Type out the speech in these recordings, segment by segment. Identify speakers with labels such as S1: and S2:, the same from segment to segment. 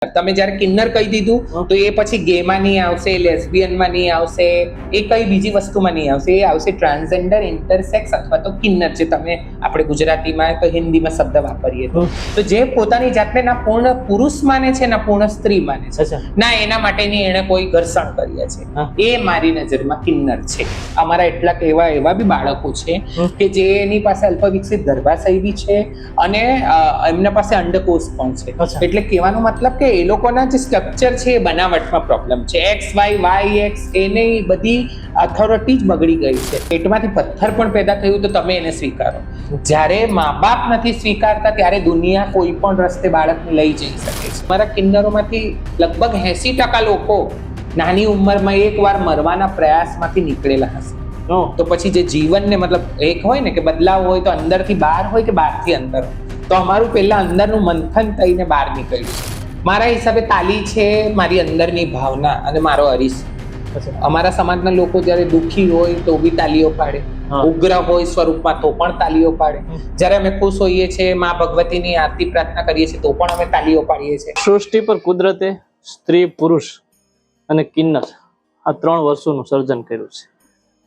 S1: તમે જ્યારે કિન્નર કહી દીધું તો એ પછી ગેમાં નહીં આવશે, લેસ્બિયનમાં નહીં આવશે, એ કઈ બીજી વસ્તુમાં નહીં આવશે, એ આવશે ટ્રાન્સજેન્ડર, ઇન્ટરસેક્સ અથવા તો કિન્નર, જે તમે આપણે ગુજરાતીમાં કે હિન્દીમાં શબ્દ વાપરીએ તો જે પોતાની જાતને ના પૂર્ણ પુરુષ માને છે ના પૂર્ણ સ્ત્રી માને છે, ના એના માટેની એને કોઈ ઘર્ષણ કર્યા છે, એ મારી નજરમાં કિન્નર છે. અમારા એટલાક એવા બી બાળકો છે કે જેની પાસે અલ્પવિકસિત ગર્ભાશય બી છે અને એમના પાસે અંડકોષ પણ છે. એટલે કહેવાનો મતલબ કે એ લોકોના જે સ્ટ્રક્ચર છે એ બનાવટમાં પ્રોબ્લેમ છે. XY એની બધી ઓથોરિટી જ બગડી ગઈ છે. પેટમાંથી પથ્થર પણ પેદા થયું તો તમે એને સ્વીકારો. જ્યારે મા બાપ નથી સ્વીકારતા ત્યારે દુનિયા કોઈ પણ રસ્તે બાળકને લઈ જઈ શકે છે. મારા કિન્નરોમાંથી લગભગ 80% લોકો નાની ઉંમરમાં એકવાર મરવાના પ્રયાસમાંથી નીકળેલા હશે. તો પછી જે જીવનને મતલબ એક હોય ને કે બદલાવ હોય તો અંદરથી બહાર હોય કે બહારથી અંદર હોય, તો અમારું પહેલા અંદરનું મંથન થઈને બહાર નીકળ્યું છે. મારા હિસાબે તાલી છે મારી અંદરની ભાવના અને મારો અરીસ. અમારા સમાજના લોકો જ્યારે દુઃખી હોય તો બી તાલીઓ પાડે, ઉગ્ર હોય સ્વરૂપમાં તો પણ તાલીઓ પાડે, જ્યારે અમે ખુશ હોઈએ છીએ મા ભગવતીની આરતી પ્રાર્થના કરીએ છીએ તો પણ અમે તાલીઓ પાડીએ છીએ.
S2: સૃષ્ટિ પર કુદરતે સ્ત્રી, પુરુષ અને કિન્નર આ 3 વસ્તુનું સર્જન કર્યું છે.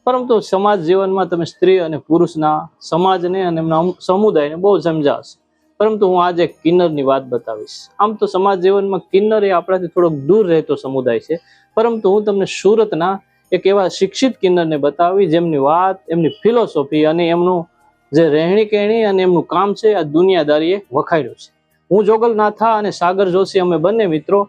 S2: પરંતુ સમાજ જીવનમાં તમે સ્ત્રી અને પુરુષના સમાજને અને એમના સમુદાયને બહુ સમજાવશે. પરંતુ હું આજે કિન્નરની વાત બતાવીશ. આમ તો સમાજ જીવનમાં કિન્નર એ આપણાથી થોડોક દૂર રહેતો સમુદાય છે, પરંતુ હું તમને સુરતના એક એવા શિક્ષિત કિન્નરને બતાવી જેમની વાત, એમની ફિલોસોફી અને એમનું જે રહેણી કહેણી અને એમનું કામ છે આ દુનિયાદારીએ વખાડ્યું છે. હું જોગલનાથા અને સાગર જોશી અમે બંને મિત્રો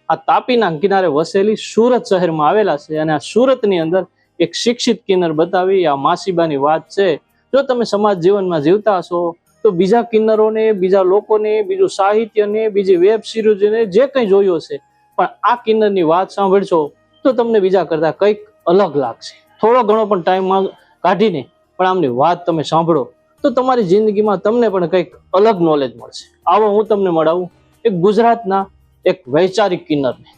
S2: આ તાપીના કિનારે વસેલી સુરત શહેરમાં આવેલા છે અને આ સુરતની અંદર એક શિક્ષિત કિન્નર બતાવી આ માસીબાની વાત છે. જો તમે સમાજ જીવનમાં જીવતા હશો તો બીજા કિન્નરોને, બીજા લોકોને, બીજું સાહિત્યને, બીજી વેબ સિરીઝને જે કંઈ જોયું હશે, પણ આ કિન્નરની વાત સાંભળશો તો તમને બીજા કરતા કંઈક અલગ લાગશે. થોડો ઘણો પણ ટાઈમ કાઢીને પણ આમની વાત તમે સાંભળો તો તમારી જિંદગીમાં તમને પણ કંઈક અલગ નોલેજ મળશે. આવો હું તમને મળાવું એક ગુજરાતના એક વૈચારિક કિન્નરને.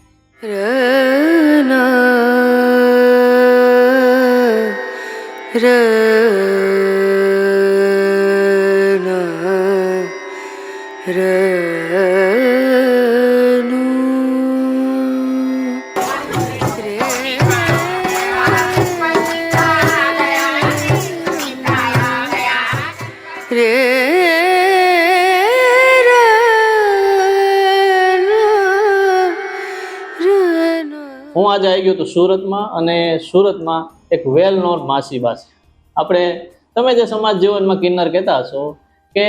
S2: હું આજે આવી ગયો તો સુરતમાં, અને સુરતમાં એક વેલ નોન માસીબા છે. આપણે તમે જે સમાજ જીવનમાં કિન્નર કહેતા હશો કે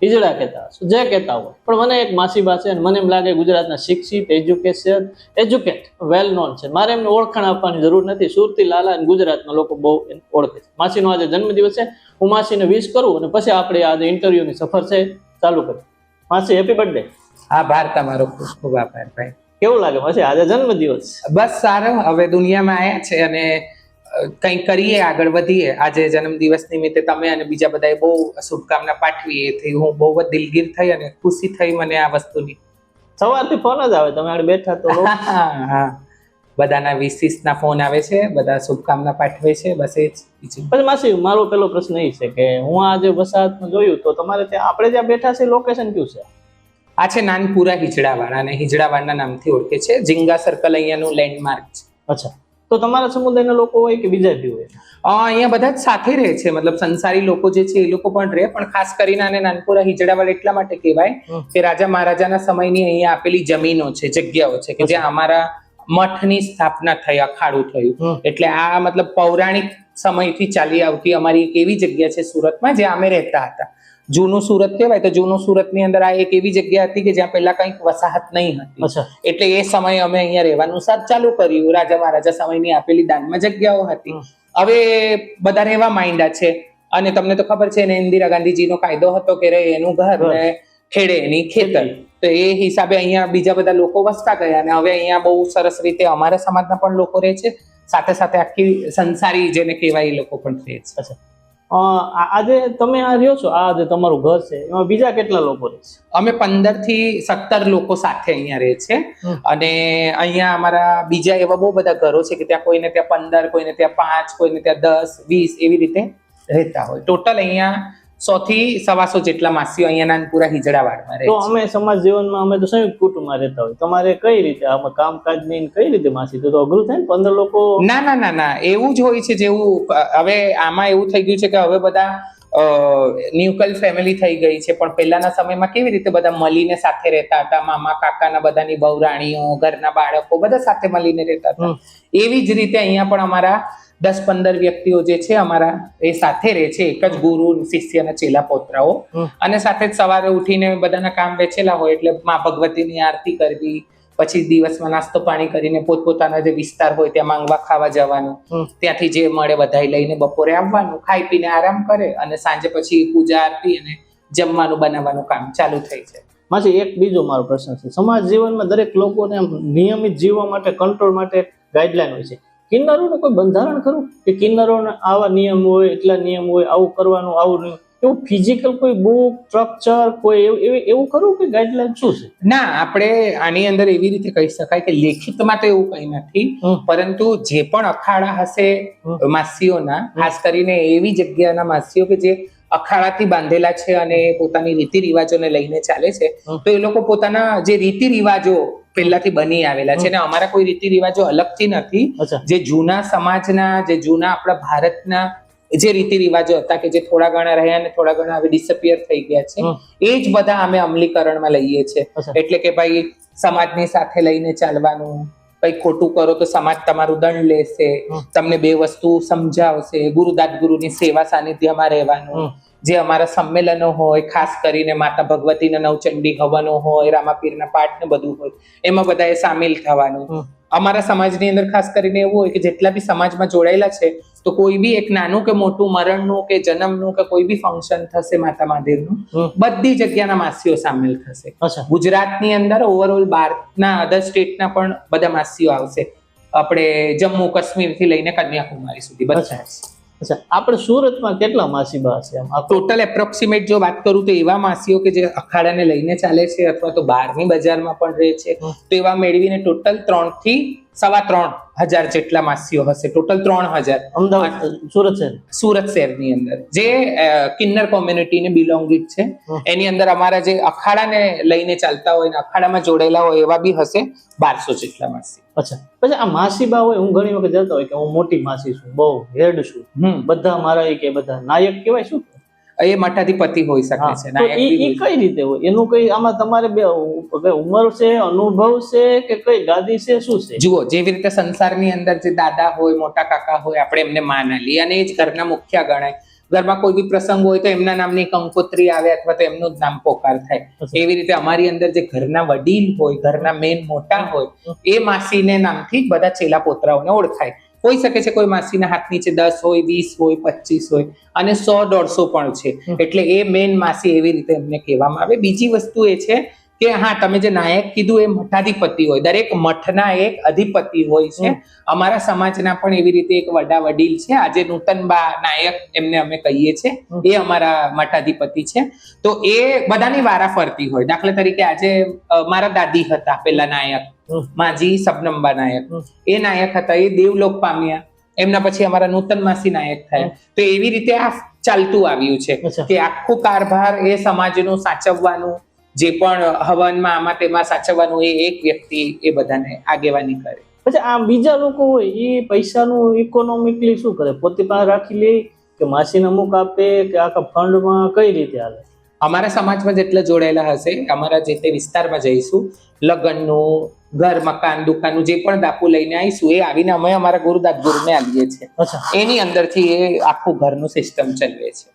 S2: હિજડા કહેતા હશો, જે કહેતા હોય, પણ મને એક માસીબા છે અને મને એમ લાગે ગુજરાતના શિક્ષિત, એજ્યુકેટ વેલ નોન છે. મારે એમને ઓળખાણ આપવાની જરૂર નથી. સુરતી લાલા અને ગુજરાતના લોકો બહુ ઓળખે છે. માસીનો આજે જન્મદિવસ છે. હું માસીને વિશ કરું અને પછી આપણે આજે ઇન્ટરવ્યુની સફર છે ચાલુ કરીએ. માસી, હેપી બર્થડે.
S1: આભાર તમારો, ખૂબ ખૂબ આભાર ભાઈ.
S2: કેવું લાગે માસી આજે જન્મદિવસ?
S1: બસ સારું. હવે દુનિયામાં આવ્યા છે અને કંઈક કરીએ, આગળ વધીએ. આજે જન્મદિવસ નિમિત્તે તમે અને બીજા બધાએ બહુ શુભકામના પાઠવી, એથી હું બહુ જ દિલગીર થઈ અને ખુશી થઈ મને આ વસ્તુની.
S2: સવારથી ફોન જ આવે, તમે આગળ બેઠા તો.
S1: હા, બધાના વિશિષના ફોન આવે છે, બધા શુભકામના પાઠવે છે, બસ એ જ.
S2: પછી માસી મારો પેલો પ્રશ્ન એ છે કે હું આજે વસાહતમાં જોયું તો તમારે ત્યાં આપણે જ્યાં બેઠા છે લોકેશન કયું છે?
S1: આ છે નાનપુરા હિજડાવાડા, અને હિજડાવાડના નામથી ઓળખે છે. ઝીંગા સર્કલ અહીંયાનું લેન્ડમાર્ક છે.
S2: અચ્છા, તો તમારા સમુદાયના લોકો હોય કે બીજા બી હોય?
S1: અહીંયા બધા જ સાથે રહે છે, મતલબ સંસારી લોકો જે છે એ લોકો પણ રહે, પણ ખાસ કરીને આને નાનપુરા હિજડાવાડ એટલા માટે કહેવાય કે રાજા મહારાજાના સમયની અહીંયા આપેલી જમીનો છે, જગ્યાઓ છે કે જ્યાં અમારા મઠની સ્થાપના થઈ, અખાડું થયું. એટલે આ મતલબ પૌરાણિક સમયથી ચાલી આવતી અમારી એક એવી જગ્યા છે સુરતમાં જ્યાં અમે રહેતા હતા. જૂનું સુરત કહેવાય તો જૂનું સુરતની અંદર આ એક એવી જગ્યા હતી કે જ્યાં પહેલા કંઈક વસાહત નહીં હતી. એટલે એ સમયે અમે અહીંયા રહેવાનું ચાલુ કર્યું. રાજા મહારાજા સમયની આપેલી દાનમાં જગ્યાઓ હતી. હવે બધા રહેવા માંડ્યા છે અને તમને તો ખબર છે ને, ઇન્દિરા ગાંધીજીનો કાયદો હતો કે એનું ઘર ને ખેડે એની ખેતર. તો એ હિસાબે અહીંયા બીજા બધા લોકો વસતા ગયા અને હવે અહીંયા બહુ સરસ રીતે અમારા સમાજના પણ લોકો રહે છે, સાથે સાથે આખી સંસારી જેને કહેવાય એ લોકો પણ રહે છે.
S2: આજે તમે આ રહ્યો છો, આ જે તમારું ઘર છે એમાં બીજા કેટલા લોકો રહે છે?
S1: અમે 15 થી 17 લોકો સાથે અહીંયા રહે છે. અને અહીંયા અમારા બીજા એવા બહુ બધા ઘરો છે કે ત્યાં કોઈને ત્યાં 15, કોઈને ત્યાં 5, કોઈને ત્યાં 10, 20 એવી રીતે રહેતા હોય. ટોટલ અહીંયા 100 થી 125 જેટલા માસીઓ અહીંયા નાનપુરા હિજડાવાડમાં રહે
S2: તો
S1: છે.
S2: અમે સમાજ જીવનમાં અમે તો સંયુક્ત કુટુંબમાં રહેતા હોય, તમારે કઈ રીતે આમાં કામકાજ ની કઈ રીતે માસી, તો અઘરું થાય ને 15 લોકો.
S1: ના ના ના ના, એવું જ હોય છે. જેવું હવે આમાં એવું થઈ ગયું છે કે હવે બધા ન્યુકલ ફેમિલી થઈ ગઈ છે, પણ પહેલાના સમયમાં કેવી રીતે બધા મળીને સાથે રહેતા હતા, મામા કાકાના બધાની બહુ રાણીઓ, ઘરના બાળકો બધા સાથે મળીને રહેતા હતા. એવી જ રીતે અહીંયા પણ અમારા 10-15 વ્યક્તિઓ જે છે અમારા એ સાથે રહે છે, એક જ ગુરુ શિષ્ય અને ચેલા પોતરાઓ. અને સાથે જ સવારે ઉઠીને બધાના કામ વેચેલા હોય એટલે મા ભગવતીની આરતી કરવી, પછી દિવસમાં નાસ્તો પાણી કરીને પોતપોતાના જે વિસ્તાર હોય ત્યાં માંગવા ખાવા જવાનું, ત્યાંથી જે મળે બધાય લઈને બપોરે આવવાનું, ખાઈ પીને આરામ કરે અને સાંજે પછી પૂજા આરતી અને જમવાનું બનાવવાનું કામ ચાલુ થઈ છે.
S2: માસી એક બીજો મારો પ્રશ્ન છે, સમાજ જીવનમાં દરેક લોકોને નિયમિત જીવવા માટે, કંટ્રોલ માટે ગાઈડલાઈન હોય છે. કિન્નરોનું કોઈ બંધારણ ખરું કે કિન્નરોને આવા નિયમ હોય, એટલા નિયમ હોય, આવું કરવાનું, આવું નહીં, એવું ફિઝિકલ કોઈ બુક સ્ટ્રક્ચર કોઈ એવું ખરું કે ગાઈડલાઈન શું છે?
S1: ના, આપણે આની અંદર એવી રીતે કહી શકાય કે લેખિતમાં તો એવું કંઈ નથી, પરંતુ જે પણ અખાડા હશે માસીઓના, ખાસ કરીને એવી જગ્યાના માસીઓ કે જે અખાડાથી બાંધેલા છે અને પોતાની રીતિ રિવાજોને લઈને ચાલે છે, તો એ લોકો પોતાના જે રીતિ રિવાજો પહેલાથી બની આવેલા છે ને અમારા કોઈ રીતિ રિવાજો અલગથી નથી. જે જૂના સમાજના, જે જૂના આપણા ભારતના જે રીતિ રિવાજો હતા કે જે થોડા ઘણા રહ્યા અને થોડા ઘણા હવે ડિસઅપિયર થઈ ગયા છે, એ જ બધા અમે અમલીકરણમાં લઈએ છીએ. એટલે કે ભાઈ સમાજની સાથે લઈને ચાલવાનું, કઈ ખોટું કરો તો સમાજ તમારું દંડ લેશે, તમને 2 વસ્તુ સમજાવશે, ગુરુદાત ગુરુની સેવા સાનિધ્યમાં રહેવાનું, જે અમારા સંમેલનો હોય, ખાસ કરીને માતા ભગવતીના નવચંડી હવનો હોય, રામાપીરના પાઠ ને બધું હોય, એમાં બધાએ સામેલ થવાનું. અમારા સમાજની અંદર ખાસ કરીને એવું હોય કે જેટલા બી સમાજમાં જોડાયેલા છે તો કોઈ બી એક નાનું કે મોટું મરણનું કે જન્મનું કે કોઈ બી ફંક્શન થશે માતા મહાદેવનું, બધી જગ્યાના માસીઓ સામેલ થશે. ગુજરાતની અંદર ઓવરઓલ બહારના અધર સ્ટેટના પણ બધા માસીઓ આવશે, આપણે જમ્મુ કાશ્મીર થી લઈને કન્યાકુમારી સુધી બધા.
S2: અચ્છા, આપણે સુરતમાં કેટલા માસીબા છે?
S1: ટોટલ એપ્રોક્સિમેટ જો વાત કરું તો એવા માસીઓ કે જે અખાડાને લઈને ચાલે છે અથવા તો બહારની બજારમાં પણ રહે છે, તો એવા મેળવીને ટોટલ 3 થી 3.25 જેટલા માસીઓ હશે. ટોટલ 3000
S2: અમદાવાદ
S1: સુરત શહેરની અંદર જે કિન્નર કોમ્યુનિટીને બિલોંગિંગ છે. એની અંદર અમારા જે અખાડાને લઈને ચાલતા હોય ને અખાડામાં જોડેલા હોય એવા બી હશે 1200 જેટલા માસી.
S2: અચ્છા, પછી આ માસીબા હોય, હું ઘણી વખત જતો હોય કે હું મોટી માસી છું, બહુ હેડ છું, બધા મારા કે બધા નાયક કહેવાય, શું
S1: એ મઠાધિપતિ હોઈ શકે છે.
S2: એ કઈ રીતે હોય એનું કઈ આમાં તમારે ઉંમર છે, અનુભવ છે કે કઈ ગાદી છે, શું છે?
S1: જુઓ, જેવી રીતે સંસારની અંદર જે દાદા હોય, મોટા કાકા હોય, આપણે એમને માન આલીએ અને એ જ ઘરના મુખ્ય ગણાય. ઘરમાં કોઈ બી પ્રસંગ હોય તો એમના નામની કંકોત્રી આવે અથવા તો એમનું જ નામ પોકાર થાય. એવી રીતે અમારી અંદર જે ઘરના વડીલ હોય, ઘરના મેન મોટા હોય, એ માસીને નામથી બધા ચેલા પોતરાઓને ઓળખાય. હોઈ શકે છે કોઈ માસીના હાથ નીચે 10 હોય, 20 હોય, 25 હોય અને 100-150 પણ છે. એટલે એ મેન માસી એવી રીતે એમને કહેવામાં આવે. બીજી વસ્તુ એ છે કે હા, તમે જે નાયક કીધું એ મઠાધિપતિ હોય, દરેક મઠના એક અધિપતિ હોય છે. અમારા સમાજના પણ એવી રીતે એક વડા વડીલ છે, આજે નૂતનબા નાયક એમને અમે કહીએ છીએ, એ અમારા મઠાધિપતિ છે. તો એ બધાની વારા ફરતી હોય. દાખલા તરીકે આજે મારા દાદી હતા પેલા નાયક, માજી સબનમબા નાયક, એ નાયક હતા, એ દેવલોક પામ્યા, એમના પછી અમારા નૂતન માસી નાયક થયા. તો એવી રીતે આ ચાલતું આવ્યું છે કે આખું કારભાર એ સમાજનું સાચવવાનું, જે પણ હવનમાં આમાં તેમાં સાચવવાનું, એ એક વ્યક્તિ એ બધાને આગેવાની કરે.
S2: પછી આ બીજા લોકો હોય એ પૈસાનું ઇકોનોમિકલી શું કરે? પોતે પાસે રાખી લે કે માસીને અમુક આપે કે આખા ફંડમાં કઈ રીતે હાલે?
S1: અમારા સમાજમાં જેટલા જોડાયેલા હશે, અમારા જે તે વિસ્તારમાં જઈશું, લગ્નનું, ઘર મકાન દુકાનનું જે પણ દાપુ લઈને આવીશું, એ આવીને અમે અમારા ગુરુદાત ગુરુને આલીએ છીએ. એની અંદરથી એ આખું ઘરનું સિસ્ટમ ચલાવે છે.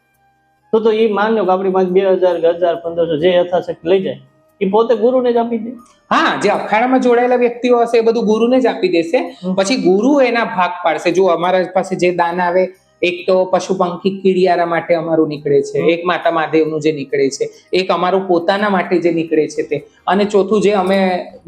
S2: તો એ માન લો કે આપણી પાસે 2000, 1500 જે યથાશક્તિ લઈ જાય, એ પોતે ગુરુને જ આપી દે?
S1: હા, જે અખાડામાં જોડાયેલા વ્યક્તિઓ હશે એ બધું ગુરુને જ આપી દેશે. પછી ગુરુ એના ભાગ પાડશે. જો અમારા પાસે જે દાન આવે, એક તો પશુ પંખી કીડિયારા માટે અમારું નીકળે છે, એક માતા મહાદેવનું જે નીકળે છે, એક અમારું પોતાના માટે જે નીકળે છે તે, અને ચોથું જે અમે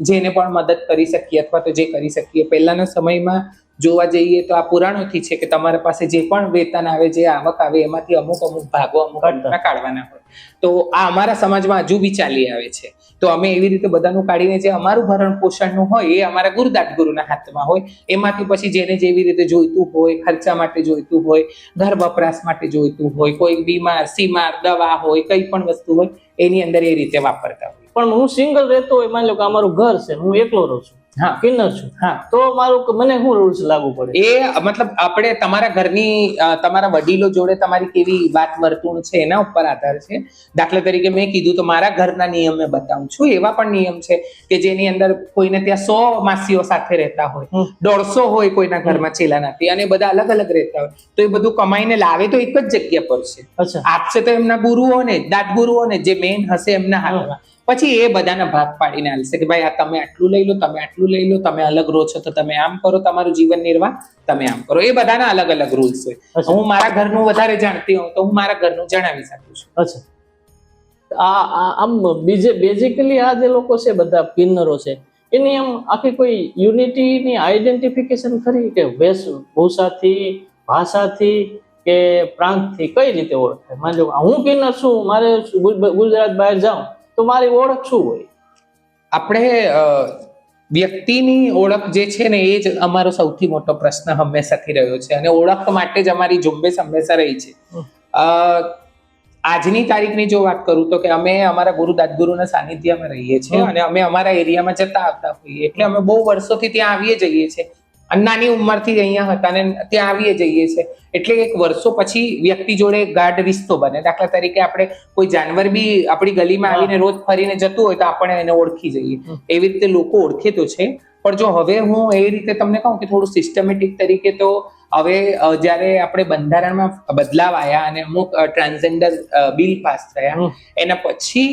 S1: જેને પણ મદદ કરી શકીએ અથવા તો જે કરી શકીએ. પહેલાના સમયમાં જોવા જઈએ તો આ પુરાણોથી છે કે તમારા પાસે જે પણ વેતન આવે, જે આવક આવે, એમાંથી અમુક ભાગો કાઢવાના હોય. તો આ અમારા સમાજમાં હજુ બી ચાલી આવે છે. તો અમે એવી રીતે બધાનું કાઢીને જે અમારું ભરણ પોષણનું હોય એ અમારા ગુરુદાત ગુરુના હાથમાં હોય. એમાંથી પછી જેને જેવી રીતે જોઈતું હોય, ખર્ચા માટે જોઈતું હોય, ઘર વપરાશ માટે જોઈતું હોય, કોઈ બીમાર સીમાર દવા હોય, કઈ પણ વસ્તુ હોય એની અંદર એ રીતે વાપરતા હોય.
S2: પણ હું સિંગલ રહેતો હોય, માની લો કે અમારું ઘર છે, હું એકલો રહું છું,
S1: હા
S2: કિન્નર છું,
S1: હા,
S2: તો મને શું રૂલ્સ લાગુ પડે?
S1: એ મતલબ આપણે તમારા ઘરની તમારા વડીલો જોડે તમારી કેવી વાત વર્તણૂક છે એના ઉપર આધાર છે. દાખલા તરીકે મેં કીધું તો મારા ઘરના નિયમ મેં બતાવું છું. એવા પણ નિયમ છે કે જેની અંદર કોઈને ત્યાં 100 માસીઓ સાથે રહેતા હોય, 150 હોય કોઈના ઘરમાં ચેલા નાતી, અને બધા અલગ અલગ રહેતા હોય, તો એ બધું કમાઈને લાવે તો એક જ જગ્યા પર છે.
S2: અચ્છા,
S1: આપશે તો એમના ગુરુઓને, દાત ગુરુઓને, જે મેઇન હશે એમના હાથમાં. પછી એ બધાના ભાગ પાડીને આલશે કે ભાઈ આ તમે આટલું લઈ લો, તમે આટલું લઈ લો, તમે અલગ રહો છો તો તમે આમ કરો, તમારું જીવન નિર્વાહ તમે આમ કરો. એ બધાના અલગ અલગ રૂલ્સ હોય. હું મારા ઘરનું વધારે જાણતી હોઉં તો હું મારા ઘરનું જણાવી શકું છું.
S2: અચ્છા, આમ બેઝિકલી આ જે લોકો છે બધા કિન્નરો છે, એની આમ આખી કોઈ યુનિટીની આઈડેન્ટિફિકેશન ખરી કે વેશભૂષાથી, ભાષાથી કે પ્રાંતથી કઈ રીતે ઓળખાય? માની લો હું કિન્નર છું, મારે ગુજરાત બહાર જાઉં તો મારી ઓળખ શું હોય?
S1: આપણે વ્યક્તિની ઓળખ જે છે ને એ જ અમારો સૌથી મોટો પ્રશ્ન હંમેશાથી રહ્યો છે, અને ઓળખ માટે જ અમારી ઝુંબેશ હંમેશા રહી છે. આજની તારીખની જો વાત કરું તો કે અમે અમારા ગુરુદાત ગુરુના સાનિધ્યમાં રહીએ છીએ, અને અમે અમારા એરિયામાં જતા આવતા હોઈએ, એટલે અમે બહુ વર્ષોથી ત્યાં આવીએ જઈએ છીએ. નાની ઉંમરથી અહીંયા હતા ને ત્યાં આવીએ જઈએ છીએ. એટલે એક વર્ષો પછી વ્યક્તિ જોડે ગાઢ રિશ્તો બને. દાખલા તરીકે આપણે કોઈ જાનવર બી આપણી ગલીમાં આવીને રોજ ફરીને જતું હોય તો આપણે એને ઓળખી જઈએ. એવી રીતે લોકો ઓળખે તો છે. પણ જો હવે હું એ રીતે તમને કહું કે થોડું સિસ્ટમેટિક તરીકે, તો હવે જ્યારે આપણે બંધારણમાં બદલાવ આવ્યા અને અમુક ટ્રાન્સજેન્ડર બિલ પાસ થયા, એના પછી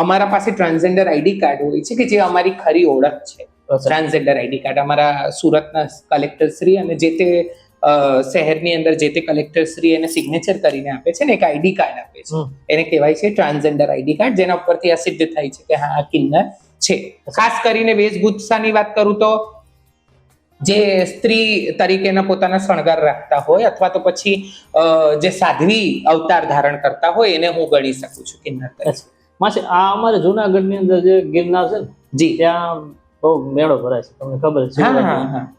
S1: અમારા પાસે ટ્રાન્સજેન્ડર આઈડી કાર્ડ હોય છે કે જે અમારી ખરી ઓળખ છે. ટ્રાન્સજેન્ડર આઈડી કાર્ડ અમારા સુરતના કલેક્ટર શ્રી અને જે તે શહેરની અંદર જે તે કલેક્ટર શ્રી એને સિગ્નેચર કરીને આપે છે ને એક આઈડી કાર્ડ આપે છે. એને કહેવાય છે ટ્રાન્સજેન્ડર આઈડી કાર્ડ, જેના ઉપરથી આ સિદ્ધ થાય છે કે હા આ કિન્નર છે. ખાસ કરીને વેશભૂષાની વાત કરું તો જે સ્ત્રી તરીકેના પોતાના શણગાર રાખતા હોય અથવા તો પછી જે સાધ્વી અવતાર ધારણ કરતા હોય એને હું ગણી શકું છું કિન્નર તરીકે.
S2: માસી, આ અમારે જુનાગઢની અંદર જે ગિરનાર છે ને,
S1: જી,
S2: ત્યાં બહુ મેળો ભરાય છે, તમને ખબર છે?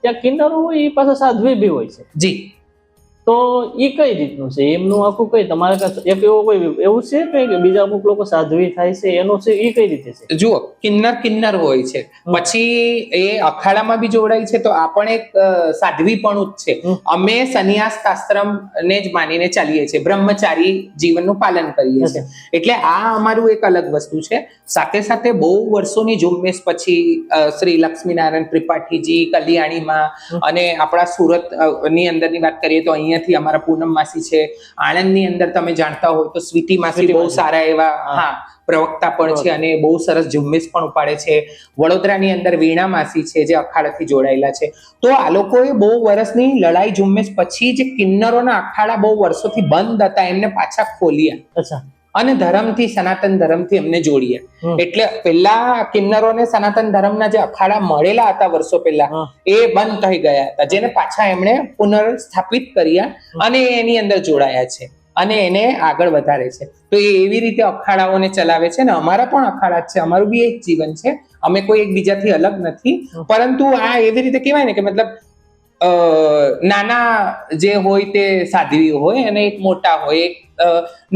S2: ત્યાં કિન્નરો હોય એ પાછા સાધ્વી બી હોય છે.
S1: જી,
S2: તો એ કઈ રીતનું છે એમનું આખું? કઈ તમારે એક એવો કોઈ એવું છે કે બીજા અમુક લોકો સાધ્વી થાય છે એનું છે, એ કઈ રીતે છે?
S1: જુઓ, કિન્નર હોય છે, પછી એ અખાડામાં બી જોડાય છે, તો આ પણ એક સાધ્વીપણું જ છે. અમે સંન્યાસ આશ્રમ ને જ માનીને ચાલીએ છીએ, બ્રહ્મચારી જીવનનું પાલન કરીએ છીએ. એટલે આ અમારું એક અલગ વસ્તુ છે. સાથે સાથે બહુ વર્ષોની ઝુંબેશ પછી શ્રી લક્ષ્મીનારાયણ ત્રિપાઠીજી કલ્યાણીમાં, અને આપણા સુરત ની અંદરની વાત કરીએ તો અહીંયાથી અમારા પૂનમ માસી છે. આણંદની અંદર તમે જાણતા હોય તો સ્વીટી માસી બહુ સારા એવા પ્રવક્તા પણ છે અને બહુ સરસ ઝુંબેશ પણ ઉપાડે છે. વડોદરાની અંદર વીણા માસી છે જે અખાડાથી જોડાયેલા છે. તો આ લોકોએ બહુ વર્ષની લડાઈ ઝુંબેશ પછી જે કિન્નરોના અખાડા બહુ વર્ષોથી બંધ હતા એમને પાછા ખોલ્યા.
S2: અચ્છા.
S1: અને ધર્મથી, સનાતન ધર્મથી એમને જોડ્યા. એટલે પેલા કિન્નરોને સનાતન ધર્મના જે અખાડા મળેલા હતા વર્ષો પહેલા, એ બંધ થઈ ગયા હતા, જેને પાછા એમણે પુનર્સ્થાપિત કર્યા અને એની અંદર જોડાયા છે અને એને આગળ વધારે છે. તો એ એવી રીતે અખાડાઓને ચલાવે છે. ને અમારા પણ અખાડા છે, અમારું બી એક જીવન છે. અમે કોઈ એકબીજાથી અલગ નથી, પરંતુ આ એવી રીતે કહેવાય ને કે મતલબ નાના જે હોય તે સાધ્વીઓ હોય અને એક મોટા હોય, એક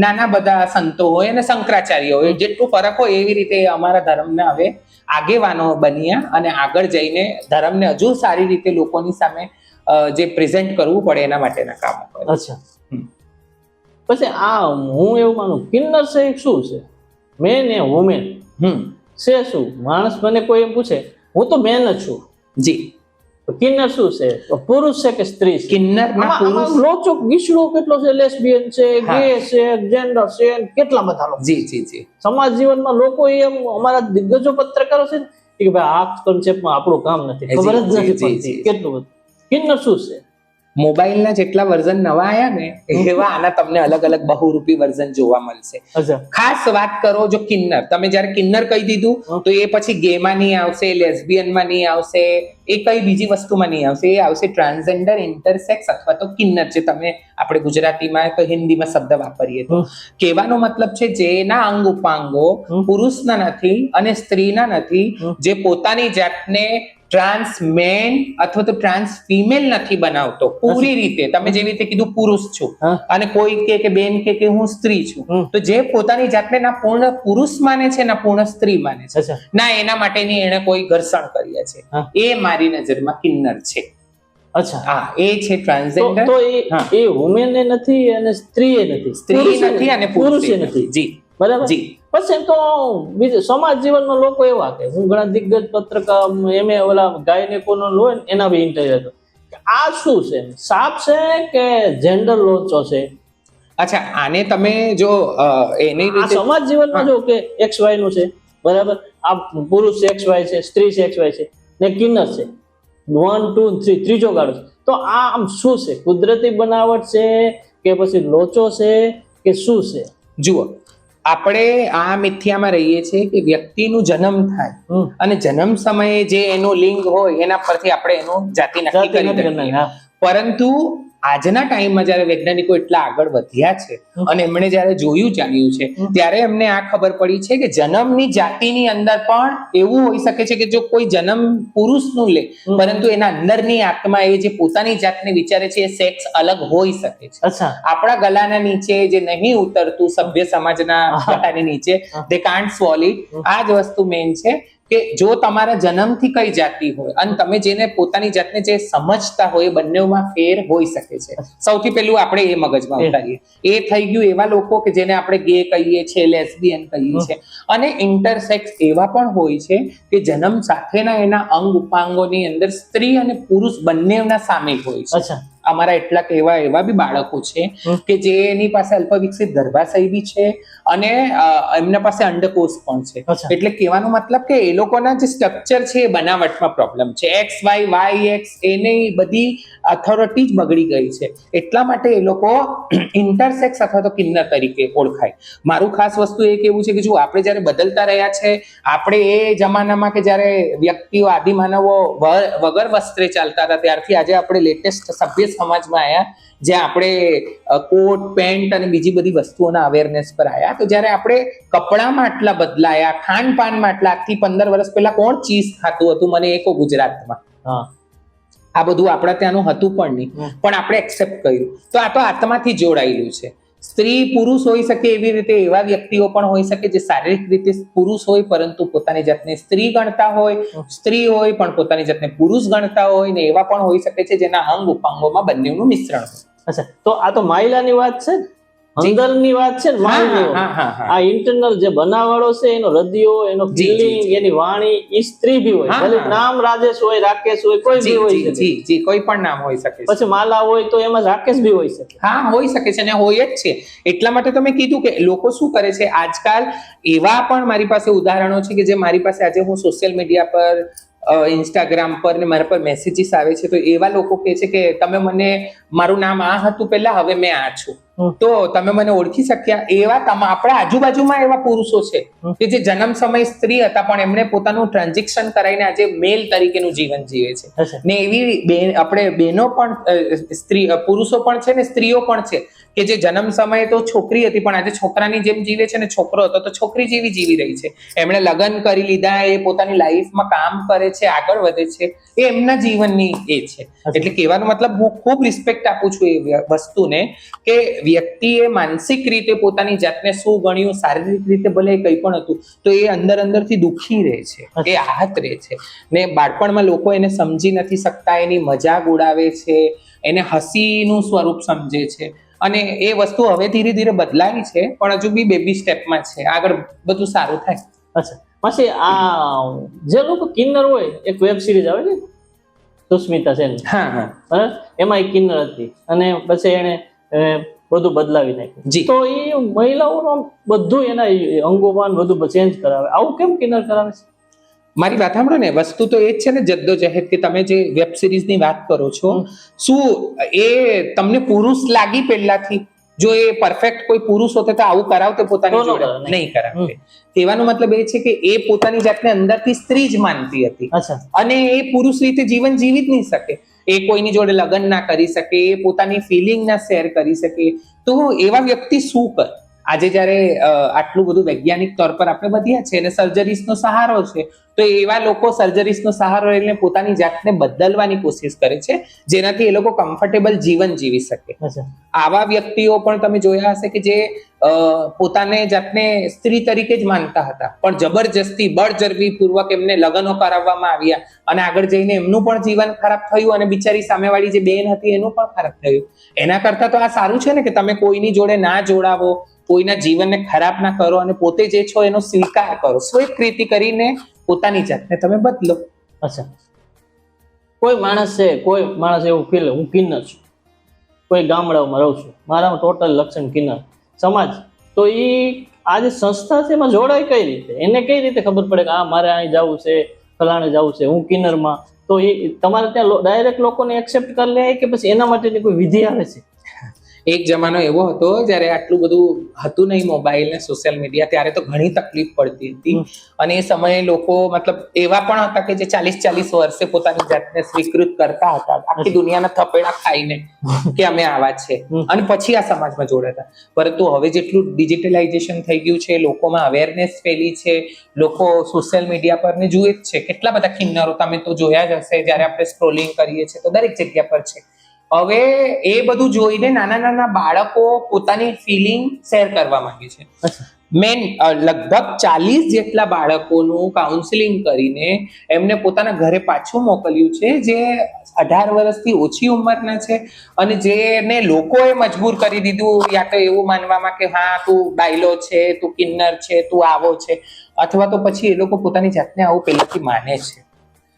S1: નાના બધા સંતો હોય અને શંકરાચાર્ય હોય. જેટલું ફરક હોય એવી રીતે અમારા ધર્મને હવે આગેવાનો બન્યા અને આગળ જઈને ધર્મને હજુ સારી રીતે લોકોની સામે જે પ્રેઝન્ટ કરવું પડે એના માટેના કામો કરે.
S2: અચ્છા. પછી આ હું એવું માનું, કિન્નર છે શું છે? મેન એ વુમેન છે શું? માણસ મને કોઈ એમ પૂછે, હું તો મેન જ છું.
S1: જી.
S2: કિન્નર શું છે? પુરુષ છે કે સ્ત્રી છે?
S1: કિન્નર
S2: લોચો ગીચડો કેટલો છે, લેસ્બિયન છે, ગે છે, જેન્ડર છે, કેટલા બધા લોકો.
S1: જી જી જી.
S2: સમાજ જીવનમાં લોકો એમ અમારા દિગ્ગજો પત્રકારો છે ને કે ભાઈ આ કોન્સેપ્ટમાં આપણું કામ નથી, ખબર જ નથી પડતી કેટલું બધું. કિન્નર શું છે?
S1: મોબાઈલના જેટલા વર્ઝન નવા આયા ને એવા આના તમને અલગ અલગ બહુરૂપી વર્ઝન જોવા મળશે.
S2: અચ્છા.
S1: ખાસ વાત કરો જો કિન્નર, તમે જ્યારે કિન્નર કહી દીધું તો એ પછી ગેમાં નહીં આવશે, લેસ્બિયનમાં નહીં આવશે, એ કઈ બીજી વસ્તુમાં નહીં આવશે, એ આવશે ટ્રાન્સજેન્ડર, ઇન્ટરસેક્સ અથવા તો કિન્નર, જે તમે આપણે ગુજરાતીમાં કે હિન્દીમાં શબ્દ વાપરીએ તો. કહેવાનો મતલબ છે જેના અંગ ઉપાંગો પુરુષના નથી અને સ્ત્રીના નથી, જે પોતાની જાતને ટ્રાન્સ મેન અથવા તો ટ્રાન્સ ફિમેલ નથી બનાવતો પૂરી રીતે. તમે જેવી રીતે કીધું પુરુષ છું અને કોઈ કે બેન કે હું સ્ત્રી છું, તો જે પોતાની જાતને ના પૂર્ણ પુરુષ માને છે ના પૂર્ણ સ્ત્રી માને છે, ના એના માટેની એને કોઈ ઘર્ષણ કરીએ છે, એ મારી નજરમાં કિન્નર છે.
S2: અચ્છા.
S1: હા, એ છે ટ્રાન્સજેન્ડર.
S2: તો એ વુમેન એ નથી અને સ્ત્રી એ નથી,
S1: સ્ત્રી નથી અને પુરુષ એ નથી. જી
S2: બરાબર.
S1: જી.
S2: પછી એમ તો બીજું સમાજ જીવનમાં લોકો એવા કે હું ઘણા દિગ્ગજ પત્રકાર એમે ઓલા ગાયનેકોનો હોય ને એના બી ઇન્ટરવ્યુ હતો. આ શું છે, સાપ છે કે જેન્ડર લોચો છે?
S1: અચ્છા, આને તમે જો એની
S2: આ
S1: રીતે
S2: સમાજ જીવનમાં જો કે એક્સ વાય નું છે, બરાબર, આ પુરુષ એક્સ વાય છે, સ્ત્રી છે એક્સ વાય છે, ને કિન્નર છે 1 2 3 ત્રીજો ગાળો છે, તો આ આમ શું છે? કુદરતી બનાવટ છે કે પછી લોચો છે કે શું છે?
S1: જુઓ, આપણે આ મિથ્યામાં રહીએ છીએ કે વ્યક્તિનું જન્મ થાય અને જન્મ સમયે જે એનું લિંગ હોય એના પરથી આપણે એનું જાતિ નક્કી કરી દઈએ. પરંતુ આજના ટાઈમમાં જ્યારે વૈજ્ઞાનિકો એટલા આગળ વધ્યા છે અને એમણે જ્યારે જોયું જાણ્યું છે, ત્યારે એમને આ ખબર પડી છે કે જન્મની જાતિની અંદર પણ એવું હોઈ શકે છે કે જો કોઈ જન્મ પુરુષનું લે પરંતુ એના અંદરની આત્મા એ જે પોતાની જાતને વિચારે છે એ સેક્સ અલગ હોઈ શકે છે.
S2: અચ્છા.
S1: આપણા ગલાના નીચે જે નહીં ઉતરતું સભ્ય સમાજના ગલાની નીચે, દે કાન્ટ સ્વોલ ઇટ. આ જ વસ્તુ મેઇન છે કે જો તમારા જન્મથી કઈ જાતિ હોય અને તમે જેને પોતાની જાતને જે સમજતા હોય એ બંનેમાં ફેર હોઈ શકે છે. સૌથી પહેલું આપણે એ મગજમાં ઉતારીએ. એ થઈ ગયું એવા લોકો કે જેને આપણે ગે કહીએ છીએ, લેસ્બિયન કહીએ છીએ. અને ઇન્ટરસેક્સ એવા પણ હોય છે કે જન્મ સાથેના એના અંગ ઉપાંગોની અંદર સ્ત્રી અને પુરુષ બંનેના સામેલ હોય છે.
S2: અચ્છા.
S1: અમારા એટલાક એવા બી બાળકો છે કે જેની પાસે અલ્પ વિકસિત ગર્ભાશય બી છે અને એમના પાસે અંડકોષ પણ છે. એટલે કહેવાનો મતલબ કે એ લોકોના જે સ્ટ્રક્ચર છે એ બનાવટમાં પ્રોબ્લેમ છે. એક્સ વાય એક્સ એની બધી ઓથોરિટી જ બગડી ગઈ છે. એટલા માટે એ લોકો ઇન્ટરસેક્સ અથવા તો કિન્નર તરીકે ઓળખાય. મારું ખાસ વસ્તુ એ કેવું છે કે જો આપણે જ્યારે બદલતા રહ્યા છે, આપણે એ જમાનામાં કે જ્યારે વ્યક્તિઓ આદિમાનવો વગર વસ્ત્રે ચાલતા હતા ત્યારથી આજે આપણે લેટેસ્ટ સભ્ય સમાજમાં આવ્યા, જ્યાં આપણે કોટ પેન્ટ અને બીજી બધી વસ્તુઓના અવેરનેસ પર આવ્યા. તો જ્યારે આપણે કપડામાં આટલા બદલાયા, ખાનપાનમાં આટલા, આજથી 15 વર્ષ પહેલા કોણ ચીઝ ખાતું હતું મને એ કહો ગુજરાતમાં? આ બધું આપણા ત્યાંનું હતું પણ નહીં, પણ આપણે એક્સેપ્ટ કર્યું. તો આ તો આત્માથી જોડાયેલું છે. સ્ત્રી પુરુષ હોઈ શકે એવી રીતે એવા વ્યક્તિઓ પણ હોઈ શકે જે શારીરિક રીતે પુરુષ હોય પરંતુ પોતાની જાતને સ્ત્રી ગણતા હોય, સ્ત્રી હોય પણ પોતાની જાતને પુરુષ ગણતા હોય, ને એવા પણ હોઈ શકે છે જેના અંગ ઉપાંગોમાં બંનેનું મિશ્રણ હોય.
S2: અચ્છા, તો આ તો માયલાની વાત છે, અંદરની વાત છે ને, આ ઇન્ટરનલ જે બનાવડો છે એનો હૃદયો, એનો ફીલિંગ, એની વાણી, એ સ્ત્રી બી હોય, ભલે નામ રાજેશ હોય, રાકેશ હોય, કોઈ બી હોય શકે.
S1: જી, કોઈ પણ નામ હોઈ શકે.
S2: પછી માલા હોય તો એમાં રાકેશ બી હોઈ શકે.
S1: હા, હોઈ શકે છે અને હોય જ છે. એટલા માટે તમે કીધું કે લોકો શું કરે છે આજકાલ, એવા પણ મારી પાસે ઉદાહરણો છે કે જે મારી પાસે આજે હું સોશિયલ મીડિયા પર, ઇન્સ્ટાગ્રામ પર ને મારા પર મેસેજીસ આવે છે, તો એવા લોકો કહે છે કે તમે મને, મારું નામ આ હતું પહેલા, હવે મેં આ છું, તો તમે મને ઓળખી શક્યા? એવા આપણા આજુબાજુમાં એવા પુરુષો છે કે જે જન્મ સમય સ્ત્રી હતા પણ એમણે પોતાનું ટ્રાન્ઝેક્શન કરાવીને આજે મેલ તરીકેનું જીવન જીવે છે. ને એવી આપણે બહેનો પણ, પુરુષો પણ છે ને સ્ત્રીઓ પણ છે કે જે જન્મ સમયે તો છોકરી હતી પણ આજે છોકરાની જેમ જીવે છે, ને છોકરો હતો તો છોકરી જેવી જીવી રહી છે. એમણે લગ્ન કરી લીધા, એ પોતાની લાઈફમાં કામ કરે છે, આગળ વધે છે, એ એમના જીવનની એ છે. એટલે કહેવાનો મતલબ હું ખૂબ રિસ્પેક્ટ આપું છું એ વસ્તુને કે વ્યક્તિએ માનસિક રીતે પોતાની જાતને શું ગણ્યું, શારીરિક રીતે ભલે કંઈ પણ હતું તો એ અંદરથી દુઃખી રહે છે, એ આહત રહે છે. ને બાળપણમાં લોકો એને સમજી નથી શકતા, એની મજાક ઉડાવે છે, એને હસીનું સ્વરૂપ સમજે છે. અને એ વસ્તુ હવે ધીરે ધીરે બદલાઈ છે પણ હજુ બી બેબી સ્ટેપમાં છે. આગળ બધું સારું થાય.
S2: અચ્છા, પછી આ જે લોકો કિન્નર હોય, એક વેબ સિરીઝ આવે છે સુસ્મિતા સેન, એમાં એક કિન્નર હતી અને પછી એને બધું બદલાવી નાખ્યું. તો એ મહિલાઓનું બધું એના અંગોપાન બધું ચેન્જ કરાવે. આવું કેમ કિન્નર કરાવે છે?
S1: મારી વાત સાંભળો ને, વસ્તુ તો એ જ છે ને જદ્દોજહેદ, કે તમે જે વેબ સિરીઝ ની વાત કરો છો, શું એ તમને પુરુષ લાગી પહેલાથી? જો એ પરફેક્ટ કોઈ પુરુષ હોતે તો આવું કરાવતે પોતાની જોડે? નહીં કરાવતે. કહેવાનો મતલબ એ છે કે એ પોતાની જાતને અંદરથી સ્ત્રી જ માનતી હતી, અને એ પુરુષ રીતે જીવન જીવી જ નહીં શકે. એ કોઈની જોડે લગ્ન ના કરી શકે, એ પોતાની ફિલિંગ ના શેર કરી શકે. તો એવા વ્યક્તિ શું કરે? આજે જયારે આટલું બધું વૈજ્ઞાનિક તौर પર આપણે વધ્યા છે અને સર્જરીસનો સહારો છે, તો એવા લોકો સર્જરીસનો સહારો લઈને પોતાની જાતને બદલવાની કોશિશ કરે છે, જેનાથી એ લોકો કમ્ફર્ટેબલ જીવન જીવી શકે. આવા વ્યક્તિઓ પણ તમે જોયા હશે કે જે પોતાને જાતને સ્ત્રી તરીકે જ માનતા હતા, પણ જબરજસ્તી બળજબરી પૂર્વક એમને લગ્નો કરાવવામાં આવ્યા, અને આગળ જઈને એમનું પણ જીવન ખરાબ થયું, અને બિચારી સામેવાળી જે બેન હતી એનું પણ ખરાબ થયું. એના કરતા તો આ સારું છે ને કે તમે કોઈની જોડે ના જોડાવો, કોઈના જીવનને ખરાબ ના કરો, અને પોતે જે છો એનો સ્વીકાર કરો, સ્વીકૃતિ કરીને પોતાની જાતને તમે બદલો.
S2: કોઈ માણસ એવું ફીલ, હું કિન્નર છું, કોઈ ગામડાઓમાં રહું છું, મારામાં ટોટલ લક્ષણ કિન્નર સમાજ, તો એ આ જે સંસ્થા છે એમાં જોડાય કઈ રીતે? એને કઈ રીતે ખબર પડે કે મારે અહીં જવું છે, ફલાણે જવું છે, હું કિન્નરમાં? તો એ તમારે ત્યાં ડાયરેક્ટ લોકોને એક્સેપ્ટ કરી લે કે પછી એના માટેની કોઈ વિધિ આવે છે?
S1: એક જમાનો એવો હતો જ્યારે આટલું બધું હતું નહીં મોબાઈલ ને સોશિયલ મીડિયા, ત્યારે તો ઘણી તકલીફ પડતી હતી, અને એ સમયે લોકો મતલબ એવા પણ હતા કે જે 40 વર્ષે પોતાની જાતને સ્વીકૃત કરતા હતા, આખી દુનિયાના થપેડા ખાઈને કે અમે આવા છે, અને પછી આ સમાજમાં જોડાતા. પરંતુ હવે જેટલું ડિજિટલાઇઝેશન થઈ ગયું છે, લોકોમાં અવેરનેસ ફેલી છે, લોકો સોશિયલ મીડિયા પર ને જુએ જ છે. કેટલા બધા કિન્નરો તમે તો જોયા જ હશે, જ્યારે આપણે સ્ક્રોલિંગ કરીએ છીએ તો દરેક જગ્યા પર છે. હવે એ બધું જોઈને નાના બાળકો પોતાની ફિલિંગ શેર કરવા માંગે છે. મેં લગભગ 40 જેટલા બાળકોનું કાઉન્સિલિંગ કરીને એમને પોતાના ઘરે પાછું મોકલ્યું છે, જે 18 વર્ષથી ઓછી ઉંમરના છે, અને જેને લોકોએ મજબૂર કરી દીધું યા તો એવું માનવામાં કે હા તું ડાયલો છે, તું કિન્નર છે, તું આવો છે, અથવા તો પછી એ લોકો પોતાની જાતને આવું પહેલાથી માને છે.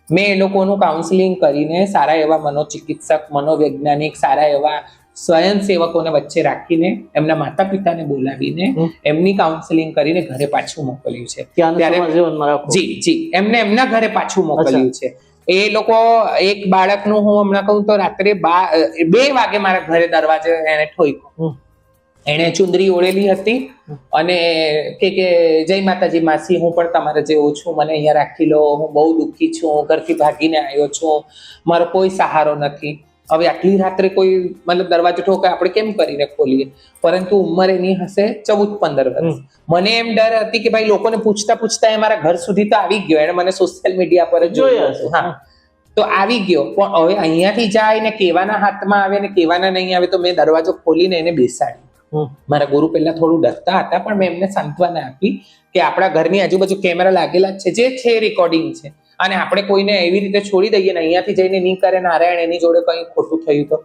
S1: મેં એ લોકોનું કાઉન્સિલિંગ કરીને સારા એવા મનોચિકિત્સક, મનોવૈજ્ઞાનિક, સારા એવા સ્વયંસેવકોને વચ્ચે રાખીને એમના માતા પિતાને બોલાવીને એમની કાઉન્સિલિંગ કરીને ઘરે પાછું મોકલ્યું છે. જી એમને એમના ઘરે પાછું મોકલ્યું છે. એ લોકો, એક બાળકનું હું હમણાં કહું તો રાત્રે 2 વાગે મારા ઘરે દરવાજે એને ઠોક્યો. એને ચુંદરી ઓળેલી હતી અને કે જય માતાજી માસી, હું પણ તમારે જેવો છું, મને અહીંયા રાખી લો, હું બહુ દુઃખી છું, ઘરથી ભાગીને આવ્યો છું, મારો કોઈ સહારો નથી. હવે આટલી રાત્રે કોઈ મતલબ દરવાજો ઠોકે, આપણે કેમ કરીને ખોલીએ? પરંતુ ઉંમર એની હશે 14-15 વર્ષ. મને એમ ડર હતી કે ભાઈ લોકોને પૂછતા એ મારા ઘર સુધી તો આવી ગયો, એને મને સોશિયલ મીડિયા પર જોયો હતો, હા તો આવી ગયો, પણ હવે અહીંયાથી જાય ને કેવાના હાથમાં આવે ને કેવાના નહીં આવે, તો મેં દરવાજો ખોલીને એને બેસાડી. મારા ગુરુ પહેલા થોડું ડરતા હતા, પણ મેં એમને સાંત્વના આપી કે આપણા ઘરની આજુબાજુ કેમેરા લાગેલા છે, જે છે રેકોર્ડિંગ છે, અને આપણે કોઈને એવી રીતે છોડી દઈએ ને અહીંયાથી જઈને નહીં કરે નારાયણ એની જોડે કંઈ ખોટું થયું તો.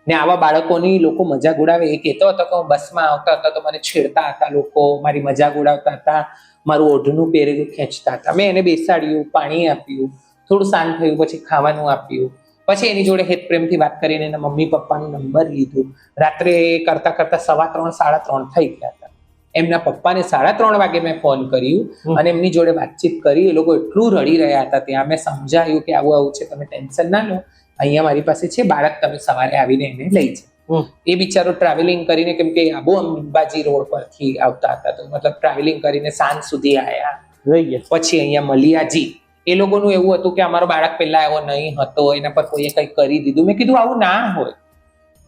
S1: ને આવા બાળકોની લોકો મજાક ઉડાવે. એ કહેતો હતો કે હું બસમાં આવતા હતા તો મને છેડતા હતા લોકો, મારી મજાક ઉડાવતા હતા, મારું ઓઢનું પહેરેલું ખેંચતા હતા. મેં એને બેસાડ્યું, પાણી આપ્યું, થોડું શાંત થયું, પછી ખાવાનું આપ્યું, પછી એની જોડે હેત પ્રેમથી વાત કરીને એના મમ્મી પપ્પાનો નંબર લીધું. રાત્રે કરતા 3:30 થઈ ગયા હતા. એમના પપ્પાને 3:30 વાગે મેં ફોન કર્યું અને એમની જોડે વાતચીત કરી. એ લોકો એટલું રડી રહ્યા હતા ત્યાં. મેં સમજાયું કે આવું છે, તમે ટેન્શન ના લો, અહીંયા મારી પાસે છે બાળક, તમે સવારે આવીને એને લઈ જાઓ. એ બિચારો ટ્રાવેલિંગ કરીને, કેમ કે આબુ અંબાજી રોડ પરથી આવતા હતા, તો મતલબ ટ્રાવેલિંગ કરીને સાંજ સુધી આવ્યા. પછી અહીંયા મલિયાજી. એ લોકોનું એવું હતું કે અમારો બાળક પહેલા એવો નહીં હતો, એના પર કોઈએ કંઈ કરી દીધું. મેં કીધું આવું ના હોય.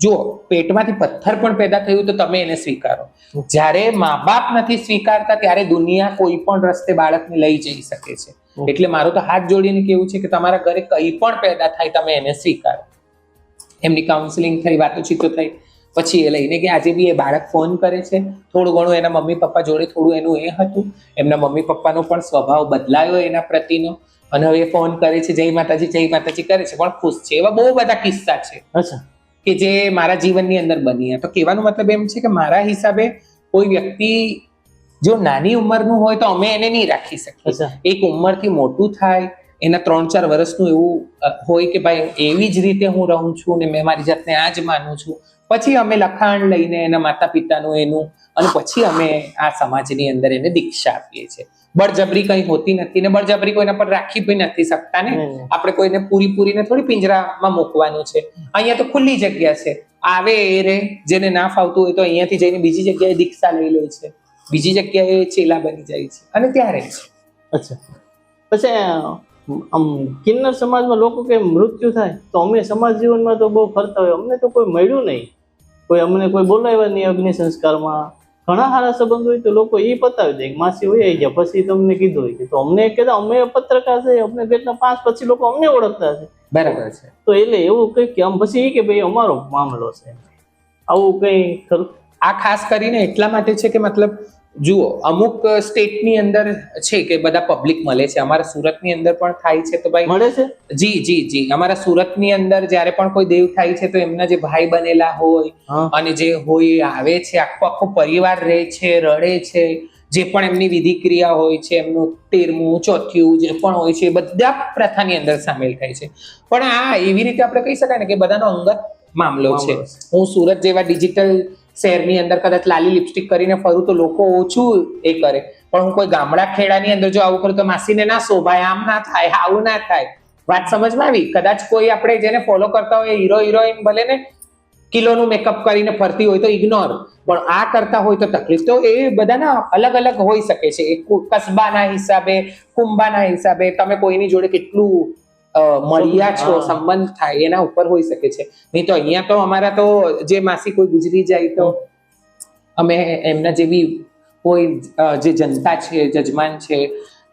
S1: જો પેટમાંથી પથ્થર પણ પેદા થયું તો તમે એને સ્વીકારો. જ્યારે મા બાપ નથી સ્વીકારતા ત્યારે દુનિયા કોઈ પણ રસ્તે બાળકને લઈ જઈ શકે છે. એટલે મારું તો હાથ જોડીને કેવું છે કે તમારા ઘરે કંઈ પણ પેદા થાય તમે એને સ્વીકારો. એમની કાઉન્સિલિંગ થઈ, વાતોચીતો થઈ, પછી એ લઈને કે આજે બી એ બાળક ફોન કરે છે. થોડું ઘણું એના મમ્મી પપ્પા જોડે થોડું એનું એ હતું, એમના મમ્મી પપ્પાનો પણ સ્વભાવ બદલાયો એના પ્રતિનો, અને હવે ફોન કરે છે, જય માતાજી કરે છે, પણ ખુશ છે. એવા બહુ બધા કિસ્સા છે કે જે મારા જીવનની અંદર બન્યા. તો કહેવાનો મતલબ એમ છે કે મારા હિસાબે કોઈ વ્યક્તિ જો નાની ઉંમરનું હોય તો અમે એને નહીં રાખી શકીએ. એક ઉંમરથી મોટું થાય, એના 3-4 વર્ષનું એવું હોય કે ભાઈ એવી જ રીતે હું રહું છું ને મેં મારી જાતને આ જ માનું છું, પછી અમે લખાણ લઈને એના માતા પિતાનું એનું અને પછી અમે આ સમાજની અંદર એને દીક્ષા આપીએ છીએ. બળજબરી કઈ હોતી નથી ને બળજબરી કોઈના પર રાખી બી નથી શકતા ને. આપણે કોઈને પૂરીને થોડી પિંજરામાં મૂકવાનું છે. અહીંયા તો ખુલ્લી જગ્યા છે, આવે એ રે, જેને ના ફાવતું હોય તો અહીંયાથી જઈને બીજી જગ્યાએ દીક્ષા લઈ લે છે, બીજી જગ્યાએ ચેલા બની જાય છે અને ત્યાં રહે છે.
S2: અચ્છા, પછી આમ કિન્નર સમાજમાં લોકો કે મૃત્યુ થાય તો અમે સમાજ જીવનમાં તો બહુ ફરતા હોય, અમને તો કોઈ મળ્યું નહીં, અમને કોઈ બોલાવ્યા નહીં અગ્નિ સંસ્કારમાં. ઘણા સારા સંબંધ હોય તો લોકો એ પતાવી દે, માસી હોય આવી ગયા પછી તમને કીધું હોય તો અમને કહેતા અમે પત્રકાર છે, અમને કેટલા 5 પછી લોકો અમને ઓળખતા છે.
S1: બરાબર છે.
S2: તો એટલે એવું કઈ કે આમ પછી એ કે ભાઈ અમારો મામલો છે, આવું કઈ ખરું?
S1: આ ખાસ કરીને એટલા માટે છે કે મતલબ જુઓ, અમુક સ્ટેટની અંદર છે કે બધા પબ્લિક મળે છે. અમારા સુરતની અંદર પણ થાય છે તો ભાઈ
S2: મળે છે.
S1: જી અમારા સુરતની અંદર જ્યારે પણ કોઈ દેવ થાય છે તો એમના જે ભાઈ બનેલા હોય અને જે હોય આવે છે, આખો પરિવાર રહે છે, રડે છે. જે પણ એમની વિધિ ક્રિયા હોય છે, એમનું 13મું 4થું જે પણ હોય છે, એ બધા પ્રથાની અંદર સામેલ થાય છે. પણ આ એવી રીતે આપણે કહી શકાય ને કે બધાનો અંગત મામલો છે. હું સુરત જેવા ડિજિટલ શહેરની અંદર કદાચ લાલી લિપસ્ટિક કરીને ફરું તો લોકો ઓછું એ કરે, પણ હું કોઈ ગામડા ખેડાની અંદર જો આવું કરું તો માસીને ના શોભાય, આમ ના થાય, આવું ના થાય. વાત સમજમાં આવી? કદાચ કોઈ આપણે જેને ફોલો કરતા હોય હીરો હિરોઈન ભલે ને કિલોનું મેકઅપ કરીને ફરતી હોય તો ઇગ્નોર, પણ આ કરતા હોય તો તકલીફ. તો એ બધાના અલગ અલગ હોઈ શકે છે. કસ્બાના હિસાબે, કુંભાના હિસાબે તમે કોઈની જોડે કેટલું મળ્યા છો, સંબંધ થાય એના ઉપર હોઈ શકે છે. નહીં તો અહીંયા તો અમારા તો જે માસી કોઈ ગુજરી જાય તો અમે એમના જેવી કોઈ જે જનતા છે, જજમાન છે,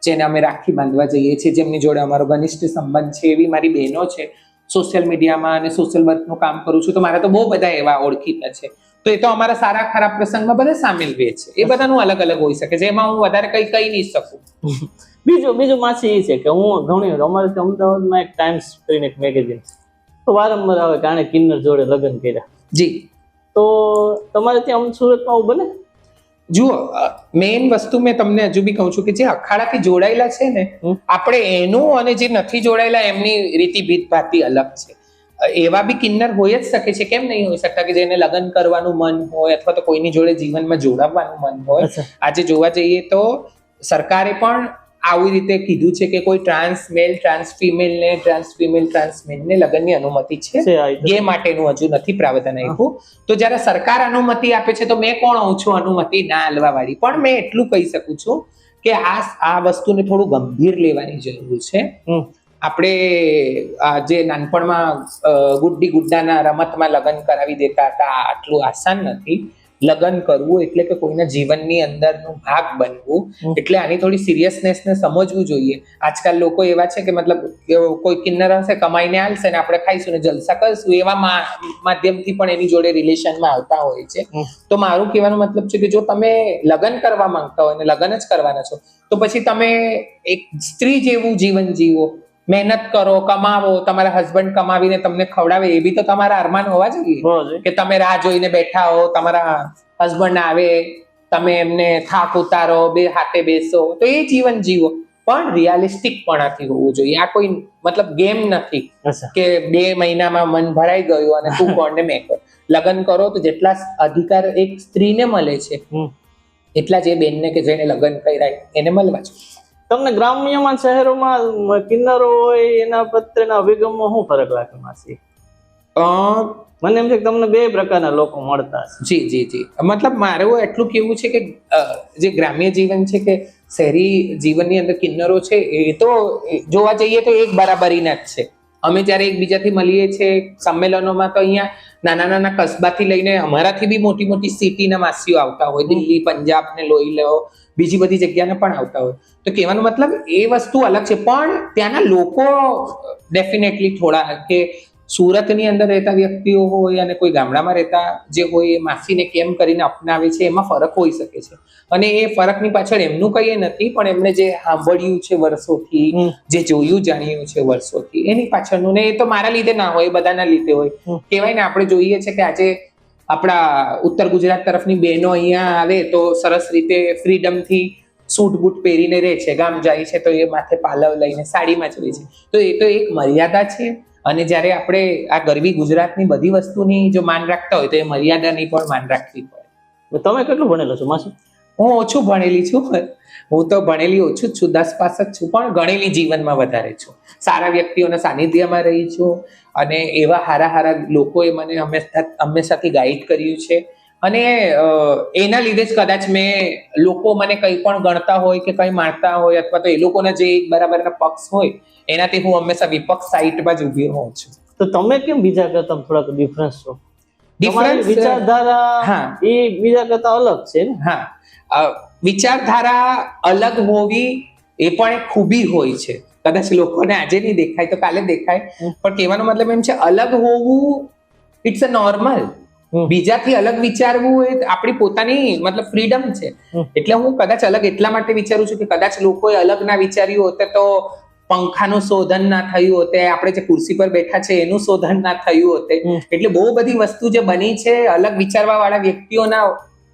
S1: જેને અમે રાખી બાંધવા જઈએ છીએ, જેમની જોડે અમારો ઘનિષ્ઠ સંબંધ છે, એવી મારી બહેનો છે. સોશિયલ મીડિયામાં અને સોશિયલ વર્કનું કામ કરું છું તો મારા તો બહુ બધા એવા ઓળખીતા છે. તો એ તો અમારા સારા ખરાબ પ્રસંગમાં બધા સામેલ રહે છે. એ બધાનું અલગ અલગ હોઈ શકે છે, એમાં હું વધારે કઈ કહી નહીં શકું.
S2: બીજું માસી એ છે કે હું ઘણી અમારે ત્યાં અમદાવાદમાં એક ટાઈમ્સ કરીને એક મેગેઝિન તો વારંવાર આવે કે આણે કિન્નર જોડે લગ્ન કર્યા.
S1: જી.
S2: તો તમારે ત્યાં સુરતમાં આવું બને?
S1: જુઓ, મેઇન વસ્તુ મેં તમને હજુ બી કહું છું કે જે અખાડાથી જોડાયેલા છે ને, આપણે એનું અને જે નથી જોડાયેલા એમની રીતિ ભાતી અલગ છે. એવા બી કિન્નર હોય જ શકે છે, કેમ નહીં હોઈ શકતા, કે જેને લગ્ન કરવાનું મન હોય અથવા તો કોઈની જોડે જીવનમાં જોડાવવાનું મન હોય. આજે જોવા જઈએ તો સરકારે પણ આવી રીતે કીધું છે કે કોઈ ટ્રાન્સ મેલ, ટ્રાન્સ ફિમેલ ને ટ્રાન્સ ફિમેલ, ટ્રાન્સ મેલ ને લગ્નની અનુમતિ છે. ગે માટેનું હજુ નથી પ્રાવધાન આપ્યું. તો જ્યારે સરકાર અનુમતિ આપે છે તો મેં કોણ હોઉં છું અનુમતિ ના આલવા વાળી? પણ મેં એટલું કહી શકું છું કે આ વસ્તુને થોડું ગંભીર લેવાની જરૂર છે. આપણે જે નાનપણમાં ગુડ્ડી ગુડ્ડાના રમતમાં લગ્ન કરાવી દેતા હતા, આટલું આસાન નથી. લગ્ન કરવું એટલે કે કોઈના જીવનની અંદરનું ભાગ બનવું, એટલે આની થોડી સિરિયસનેસને સમજવું જોઈએ. આજકાલ લોકો એવા છે કે મતલબ કોઈ કિન્નર હશે, કમાઈને આલશે ને આપણે ખાઈશું ને જલસા કરશું, એવા માધ્યમથી પણ એની જોડે રિલેશનમાં આવતા હોય છે. તો મારું કહેવાનો મતલબ છે કે જો તમે લગ્ન કરવા માંગતા હોય ને લગ્ન જ કરવાના છો તો પછી તમે એક સ્ત્રી જેવું જીવન જીવો, મહેનત કરો, કમાવો, તમારા હસબન્ડ કમાવીને તમને ખવડાવે, એ બી તો તમારા અરમાન હોવા જોઈએ કે તમે રાહ જોઈને બેઠા હો, તમારા હસબન્ડ આવે, તમે એમને થાક ઉતારો, બે હાથે બેસો, તો એ જીવન જીવો. પણ રિયાલિસ્ટિક પણાથી હોવું જોઈએ. આ કોઈ મતલબ ગેમ નથી કે 2 મહિનામાં મન ભરાઈ ગયું અને તું કોણ ને મેં કોણ. લગ્ન કરો તો જેટલા અધિકાર એક સ્ત્રીને મળે છે એટલા જ એ બેનને કે જેને લગ્ન કર્યા એને મળવા જોઈએ.
S2: તમને ગ્રામ્યમાં, શહેરોમાં કિન્નરો હોય એના પ્રત્યેના અભિગમમાં શું ફરક લાગે માસી? મને એમ છે કે તમને 2 પ્રકારના લોકો મળતા છે.
S1: જી. મતલબ મારું એટલું કેવું છે કે જે ગ્રામ્ય જીવન છે કે શહેરી જીવનની અંદર કિન્નરો છે એ તો જોવા જઈએ તો એક બરાબરીના જ છે. અમે જ્યારે એકબીજાથી મળીએ છીએ સંમેલનોમાં તો અહીંયા નાના કસ્બાથી લઈને અમારાથી બી મોટી મોટી સિટીના માસીઓ આવતા હોય, દિલ્હી, પંજાબ ને લોહી લો, બીજી બધી જગ્યાના પણ આવતા હોય. તો કહેવાનો મતલબ એ વસ્તુ અલગ છે, પણ ત્યાંના લોકો ડેફિનેટલી થોડા કે સુરતની અંદર રહેતા વ્યક્તિઓ હોય અને કોઈ ગામડામાં રહેતા જે હોય એ માસીને કેમ કરીને અપનાવે છે એમાં ફરક હોઈ શકે છે. અને એ ફરકની પાછળ એમનું કંઈ નથી, પણ એમને જે સાંભળ્યું છે વર્ષોથી, જે જોયું જાણ્યું છે વર્ષોથી, એની પાછળનું. ને એ તો મારા લીધે ના હોય, બધાના લીધે હોય. કહેવાય ને, આપણે જોઈએ છે કે આજે આપણા ઉત્તર ગુજરાત તરફની બહેનો અહીંયા આવે તો સરસ રીતે ફ્રીડમથી સૂટ બૂટ પહેરીને રહે છે, ગામ જાય છે તો એ માથે પાલવ લઈને સાડીમાં જ રહે છે. તો એ તો એક મર્યાદા છે. અને જ્યારે આપણે આ ગરવી ગુજરાતની બધી વસ્તુની જો માન રાખતા હોય તો એ મર્યાદાની પણ માન રાખવી પડે.
S2: તમે કેટલું ભણેલો છો માસી?
S1: હું ઓછું ભણેલી છું. હું તો ભણેલી ઓછું જ છું, 10 પાસ જ છું, પણ ગણેલી જીવનમાં વધારે છું. સારા વ્યક્તિઓના સાનિધ્યમાં રહી છું અને એવા હારા લોકોએ મને હંમેશાથી ગાઈડ કર્યું છે. અને એના લીધે જ કદાચ લોકો મને કંઈ પણ ગણતા હોય કે કંઈ માનતા હોય, અથવા તો એ લોકોના જે એક બરાબરના પક્ષ હોય એનાથી હું હંમેશા વિપક્ષ સાઈડમાં જ ઊભી હોઉં છું.
S2: તો તમે કેમ બીજા કરતા થોડાક ડિફરન્સ છો? તમારી
S1: ડિફરન્સ
S2: વિચારધારા
S1: હા.
S2: એ બીજા કરતા અલગ છે ને?
S1: હા, વિચારધારા અલગ હોવી એ પણ એક ખૂબી હોય છે. કદાચ લોકોને આજે નહીં દેખાય તો કાલે દેખાય, પણ કહેવાનો મતલબ એમ છે અલગ હોવું ઇટ્સ અ નોર્મલ. બીજાથી અલગ વિચારવું એ આપણી પોતાની મતલબ ફ્રીડમ છે. એટલે હું કદાચ અલગ એટલા માટે વિચારું છું કે કદાચ લોકોએ અલગ ના વિચાર્યું હોત તો પંખાનું શોધન ના થયું હોત, આપણે જે ખુરશી પર બેઠા છે એનું શોધન ના થયું હોત. એટલે બહુ બધી વસ્તુ જે બની છે અલગ વિચારવા વાળા વ્યક્તિઓના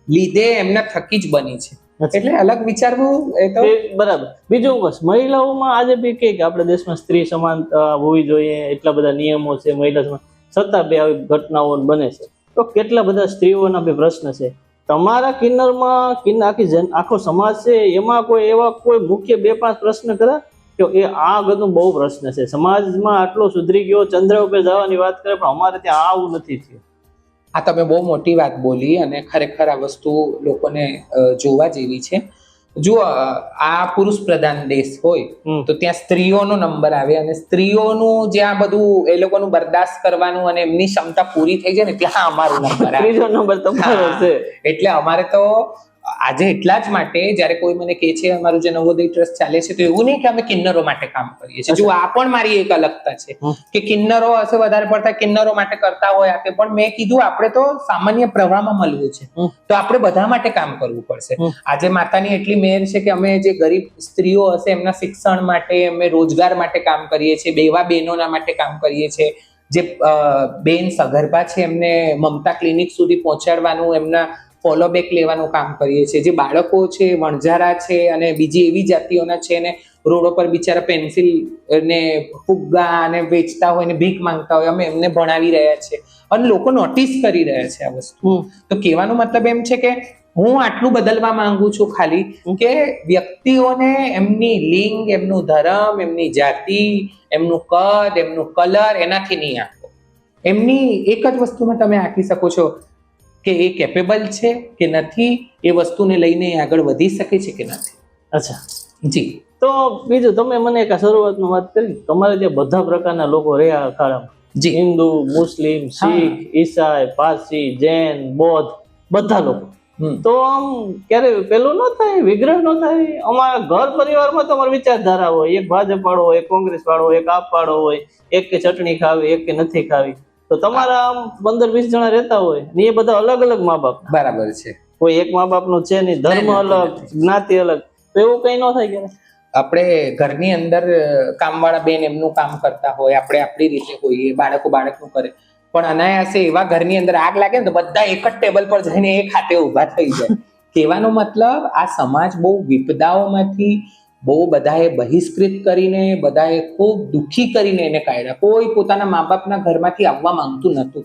S1: લીધે એમના થકી જ બની છે. એટલે અલગ વિચારવું એ તો
S2: બરાબર. બીજું બસ મહિલાઓમાં આજે બી કે આપણે દેશમાં સ્ત્રી સમાનતા હોવી જોઈએ, એટલા બધા નિયમો છે મહિલા સમાન, છતાં બે આવી ઘટનાઓ બને છે. તો કેટલા બધા સ્ત્રીઓના બે પ્રશ્ન છે. તમારા કિન્નરમાં આખો સમાજ છે, એમાં કોઈ મુખ્ય 2-5 પ્રશ્ન ખરા કે એ આ બધું બહુ પ્રશ્ન છે, સમાજમાં આટલો સુધરી ગયો, ચંદ્ર ઉપર જવાની વાત કરે પણ અમારે ત્યાં આવું નથી થયું?
S1: આ તમે બહુ મોટી વાત બોલી અને ખરેખર આ વસ્તુ લોકોને જોવા જેવી છે. જુઓ, આ પુરુષ પ્રધાન દેશ હોય તો ત્યાં સ્ત્રીઓનો નંબર આવે અને સ્ત્રીઓનું જ્યાં બધું એ લોકોનું બરદાસ્ત કરવાનું અને એમની ક્ષમતા પૂરી થઈ જાય ને ત્યાં અમારો નંબર આવે.
S2: ત્રીજો નંબર તમારો છે.
S1: એટલે અમારે તો આજે એટલા જ માટે જ્યારે કોઈ મને કહે છે અમારું જે નવોદય ટ્રસ્ટ ચાલે છે, તો એવું નહીં કે અમે કિન્નરો માટે કામ કરીએ છીએ. જો આ પણ મારી એક અલગતા છે કે કિન્નરો હશે વધારે પડતા કિન્નરો માટે કરતા હોય આપે, પણ મેં કીધું આપણે તો સામાન્ય પ્રવાહમાં મળવું છે, તો આપણે બધા માટે કામ કરવું પડશે. આજે માતાની એટલી મહેર છે કે અમે જે ગરીબ સ્ત્રીઓ હશે એમના શિક્ષણ માટે, અમે રોજગાર માટે કામ કરીએ છીએ, બેવા બહેનોના માટે કામ કરીએ છીએ. જે બેન સગર્ભા છે એમને મમતા ક્લિનિક સુધી પહોંચાડવાનું, એમના ફોલો બેક લેવાનું કામ કરીએ છીએ. જે બાળકો છે, વણઝારા છે અને બીજી એવી જાતિઓના છે ને રોડો પર બિચારા પેન્સિલ ને ફુગ્ગા અને વેચતા હોય ને ભીખ માંગતા હોય, અમે એમને ભણાવી રહ્યા છીએ અને લોકો નોટિસ કરી રહ્યા છે આ વસ્તુ. તો કહેવાનો મતલબ એમ છે કે હું આટલું બદલવા માંગુ છું ખાલી કે વ્યક્તિઓને એમની લિંગ, એમનું ધર્મ, એમની જાતિ, એમનું કદ, એમનું કલર એનાથી નહીં આંકો. એમની એક જ વસ્તુમાં તમે આંકી શકો છો કે એ કેપેબલ છે કે નથી, એ વસ્તુને લઈને આગળ વધી શકે છે કે નથી.
S2: અચ્છા
S1: જી.
S2: તો બીજું તમે મને એક શરૂઆતમાં વાત કરી, તમારે ત્યાં બધા પ્રકારના લોકો રહ્યા અખાડામાં,
S1: જી,
S2: હિન્દુ, મુસ્લિમ, શીખ, ઈસાઈ, પારસી, જૈન, બૌદ્ધ, બધા લોકો. તો આમ ક્યારે પેલું ન થાય, વિગ્રહ ન થાય? અમારા ઘર પરિવારમાં તો અમારી વિચારધારા હોય, એક ભાજપ વાળો હોય, એક કોંગ્રેસ વાળો હોય, એક આપ વાળો હોય, એક કે ચટણી ખાવી, એક કે નથી ખાવી. તો તમારા આમ 15-20 જણા રહેતા હોય ને એ બધા અલગ અલગ મા બાપ.
S1: બરાબર છે.
S2: કોઈ એક મા બાપ નું છે નહીં, ધર્મ અલગ, જ્ઞાતિ અલગ, તો એવું કઈ ન થાય ક્યારે?
S1: આપણે ઘરની અંદર કામવાળા બેન એમનું કામ કરતા હોય, આપણે આપણી રીતે હોઈએ, બાળકનું કરે, પણ અનાયાસે એવા ઘરની અંદર આગ લાગે ને તો બધા એક જ ટેબલ પર જઈને એક હાથે ઊભા થઈ જાય. કહેવાનો મતલબ આ સમાજ બહુ વિપદાઓમાંથી બહુ બધાએ બહિષ્કૃત કરીને, બધાએ ખૂબ દુઃખી કરીને એને કાઢ્યા. કોઈ પોતાના મા બાપના ઘરમાંથી આવવા માંગતું નહોતું.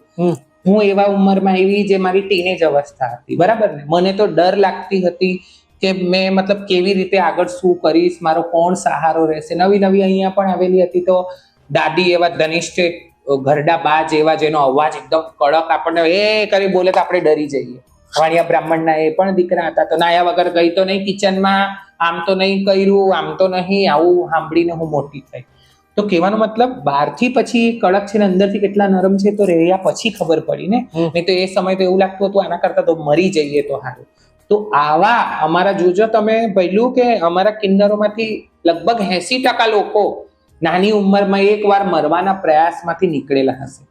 S1: હું એવા ઉંમરમાં એવી જે મારી ટીનેજ અવસ્થા હતી, બરાબર ને, મને તો ડર લાગતી હતી કે મેં મતલબ કેવી રીતે આગળ શું કરીશ, મારો કોણ સહારો રહેશે. નવી અહીંયા પણ આવેલી હતી તો દાદી એવા ધનિષ્ઠ ઘરડા બા જેવા, જેનો અવાજ એકદમ કડક, આપણને એ કરી બોલે તો આપણે ડરી જઈએ. વાણિયા બ્રાહ્મણના એ પણ દીકરા હતા, તો નાયા વગર ગઈ તો નહીં કિચનમાં, આમ તો નહીં કર્યું, આમ તો નહીં, આવું સાંભળીને હું મોટી થઈ. તો કહેવાનો મતલબ બહારથી પછી કડક છે ને અંદરથી કેટલા નરમ છે તો રહ્યા પછી ખબર પડી ને. નહીં તો એ સમય તો એવું લાગતું હતું આના કરતા તો મરી જઈએ તો સારું. તો આવા અમારા જોજો તમે પહેલું કે અમારા કિન્નરોમાંથી લગભગ 80% લોકો નાની ઉંમરમાં એકવાર મરવાના પ્રયાસમાંથી નીકળેલા હશે.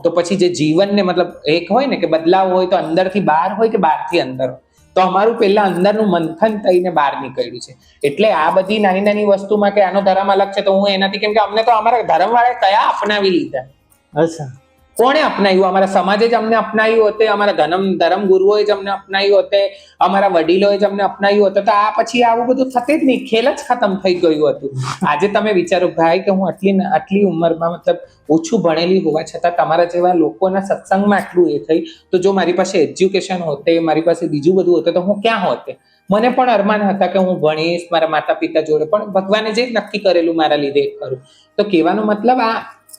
S1: તો પછી જે જીવનને મતલબ એક હોય ને કે બદલાવ હોય તો અંદરથી બહાર હોય કે બહારથી અંદર હોય, તો અમારું પહેલા અંદરનું મંથન થઈને બહાર નીકળ્યું છે. એટલે આ બધી નાની વસ્તુમાં કે આનો ધર્મ અલગ છે તો હું એનાથી, કેમ કે અમને તો અમારા ધર્મવાળાએ કયા અપનાવી લીધા.
S2: અચ્છા,
S1: કોણે અપનાવ્યું? અમારા સમાજે જ અમને અપનાવ્યું હતું, અમારા ધર્મ ગુરુઓએ જ અમને અપનાવ્યું હતું, અમારા વડીલોએ જ અમને અપનાવ્યું હતું. તો આ પછી આવું બધું થતે જ નહીં, ખેલ જ ખતમ થઈ ગયું હતું. આજે તમે વિચારો ભાઈ કે હું આટલી ઉંમરમાં મતલબ ઓછું ભણેલી હોવા છતાં તમારા જેવા લોકોના સત્સંગમાં આટલું એ થઈ, તો જો મારી પાસે એજ્યુકેશન હોતે, મારી પાસે બીજું બધું હોતે તો હું ક્યાં હોતે? મને પણ અરમાન હતા કે હું ભણીશ મારા માતા પિતા જોડે, પણ ભગવાને જે નક્કી કરેલું મારા લીધે કરું. તો કહેવાનો મતલબ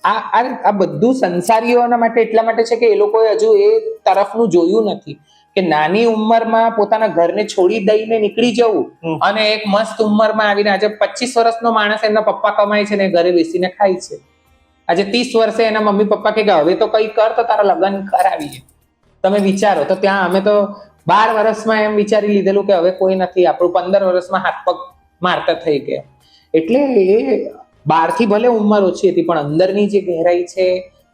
S1: આ બધું સંસારીઓના માટે એટલા માટે છે કે એ લોકોએ હજુ એ તરફનું જોયું નથી કે નાની ઉંમરમાં પોતાના ઘરને છોડી દઈને નીકળી જવું અને એક મસ્ત ઉંમરમાં આવીને આજે 25 વર્ષનો માણસ એમના પપ્પા કમાય છે ને ઘરે બેસીને ખાય છે. આજે 30 વર્ષે એના મમ્મી પપ્પા કે હવે તો કઈ કર તો તારા લગ્ન કરાવીએ. તમે વિચારો તો ત્યાં અમે તો 12 વર્ષમાં એમ વિચારી લીધેલું કે હવે કોઈ નથી, આપણું 15 વર્ષમાં હાથ પગ મારતા થઈ ગયા. એટલે એ બહારથી ભલે ઉંમર ઓછી હતી પણ અંદરની જે ગહેરાઈ છે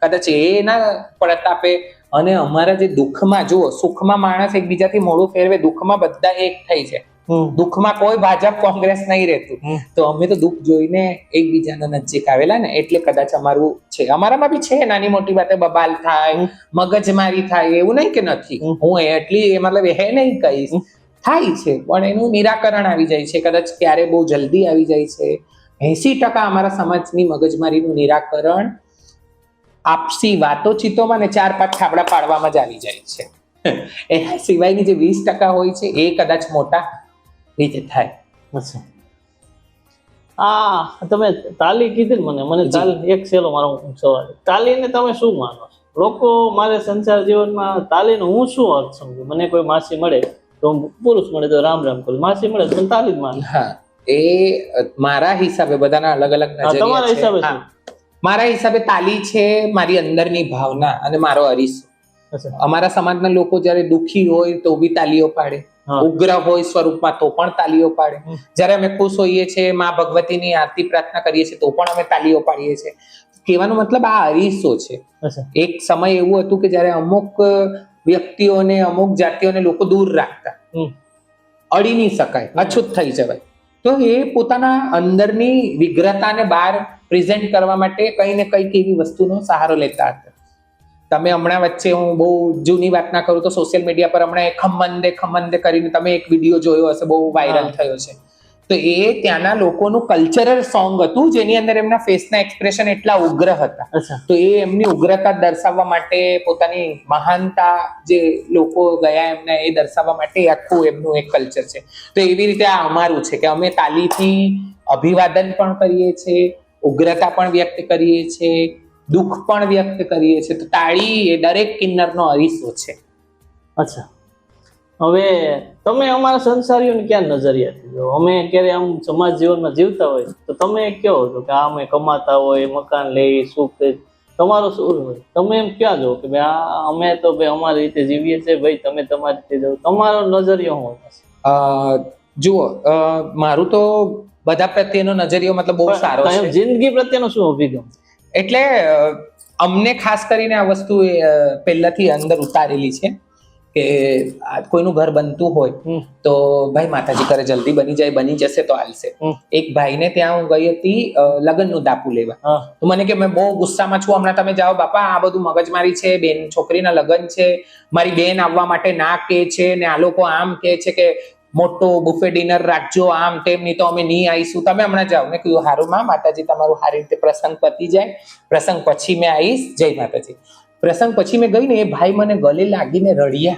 S1: કદાચ એ ના પ્રતાપે. અને અમારા જે દુઃખમાં જુઓ, સુખમાં માણસ એકબીજાથી મોઢું ફેરવે, દુઃખમાં બધા એક થઈ છે. દુઃખમાં કોઈ ભાજપ કોંગ્રેસ નહીં રહેતું. તો અમે તો દુઃખ જોઈને એકબીજાના નજીક આવેલા ને, એટલે કદાચ અમારું છે. અમારામાં બી છે નાની મોટી વાતે બબાલ થાય, મગજમારી થાય, એવું નહીં કે નથી. હું એટલી મતલબ એ નહીં કહીશ, થાય છે પણ એનું નિરાકરણ આવી જાય છે. કદાચ ક્યારે બહુ જલ્દી આવી જાય છે. 80% અમારા સમાજની મગજમારીનું નિરાકરણ આપસી વાતોચીતોમાં ને 4-5 થાબડા પાડવામાં જ આવી જાય છે. એના સિવાયની જે 20% હોય છે એ કદાચ મોટા રીતે થાય.
S2: તમે તાલી કીધી ને, મને તાલી એક છેલ્લો મારો સવાલ, તાલીને તમે શું માનો છો? લોકો મારે સંસાર જીવનમાં તાલીનો હું શું અર્થ સમજુ? મને કોઈ માસી મળે તો પુરુષ મળે તો રામ રામ કરું, માસી મળે તો તાલી જ માનું.
S1: હા, એ મારા હિસાબે બધાના અલગ અલગ
S2: તમારા હિસાબે
S1: નજરિયા છે. મારા હિસાબે તાલી છે મારી અંદરની ભાવના અને મારો અરીસો. અમારા સમાજના લોકો જયારે દુઃખી હોય તો બી તાલીઓ પાડે, ઉગ્ર હોય સ્વરૂપમાં તો પણ તાલીઓ પાડે. જયારે અમે ખુશ હોઈએ છીએ, માં ભગવતીની આરતી પ્રાર્થના કરીએ છીએ તો પણ અમે તાલીઓ પાડીએ છીએ. કહેવાનો મતલબ આ અરીસો છે. એક સમય એવું હતું કે જયારે અમુક વ્યક્તિઓને, અમુક જાતિઓને લોકો દૂર રાખતા, અડી નહીં શકાય, અછૂત થઈ જવાય. તો એ પોતાના અંદરની વિગ્રતાને બહાર પ્રેઝન્ટ કરવા માટે કઈ ને કઈક એવી વસ્તુનો સહારો લેતા હતા. તમે હમણાં વચ્ચે, હું બહુ જૂની વાત ના કરું તો સોશિયલ મીડિયા પર હમણાં ખમંદે કરીને તમે એક વિડીયો જોયો હશે, બહુ વાયરલ થયો છે. તો એ ત્યાંના લોકોનું કલ્ચરલ સોંગ હતું જેની અંદર એમના ફેસના એક્સપ્રેશન એટલા ઉગ્ર હતા. તો એ એમની ઉગ્રતા દર્શાવવા માટે, પોતાની મહાનતા જે લોકો ગયા એમને એ દર્શાવવા માટે આખું એમનું એક કલ્ચર છે. તો એવી રીતે આ અમારું છે કે અમે તાલીથી અભિવાદન પણ કરીએ છીએ, ઉગ્રતા પણ વ્યક્ત કરીએ છીએ, દુઃખ પણ વ્યક્ત કરીએ છીએ. તો તાળી એ દરેક કિન્નરનો અરીસો છે.
S2: અચ્છા, હવે તમે અમારા સંસારીઓને ક્યાં નજરિયાથી જો? અમે ક્યારે આમ સમાજ જીવનમાં જીવતા હોય તો તમે કહો છો કે આ અમે કમાતા હોય, મકાન લઈ, સુખ, તમારો શું હોય? તમે એમ ક્યાં જો કે ભાઈ અમે તો ભાઈ અમારી રીતે જીવીએ છીએ, ભાઈ તમે તમારી રીતે જાઓ? તમારો નજરિયો શું?
S1: જુઓ, મારું તો બધા પ્રત્યેનો નજરિયો મતલબ બહુ સારો છે.
S2: જિંદગી પ્રત્યેનો શું અભિગમ?
S1: એટલે અમને ખાસ કરીને આ વસ્તુ પહેલાથી અંદર ઉતારેલી છે કે કોઈનું ઘર બનતું હોય તો ભાઈ માતાજી કરે જલ્દી બની જાય, બની જશે તો હાલશે. એક ભાઈને ત્યાં હું ગઈ હતી લગ્નનું દાપુ લેવા. તો મને કે મેં બહુ ગુસ્સામાં છું, હમણાં તમે જાઓ બાપા, આ બધું મગજમારી છે, બેન છોકરીના લગ્ન છે, મારી બેન આવવા માટે ના કે છે ને આ લોકો આમ કે છે કે મોટો બુફે ડિનર રાખજો, આમ તેમ, નહીં તો અમે નહીં આવીશું, તમે હમણાં જાઓ. મેં કીધું હારું માં, માતાજી તમારું સારી રીતે પ્રસંગ પતી જાય, પ્રસંગ પછી મેં આવીશ, જય માતાજી. પ્રસંગ પછી મેં ગઈ ને એ ભાઈ મને ગલે લાગીને રડ્યા.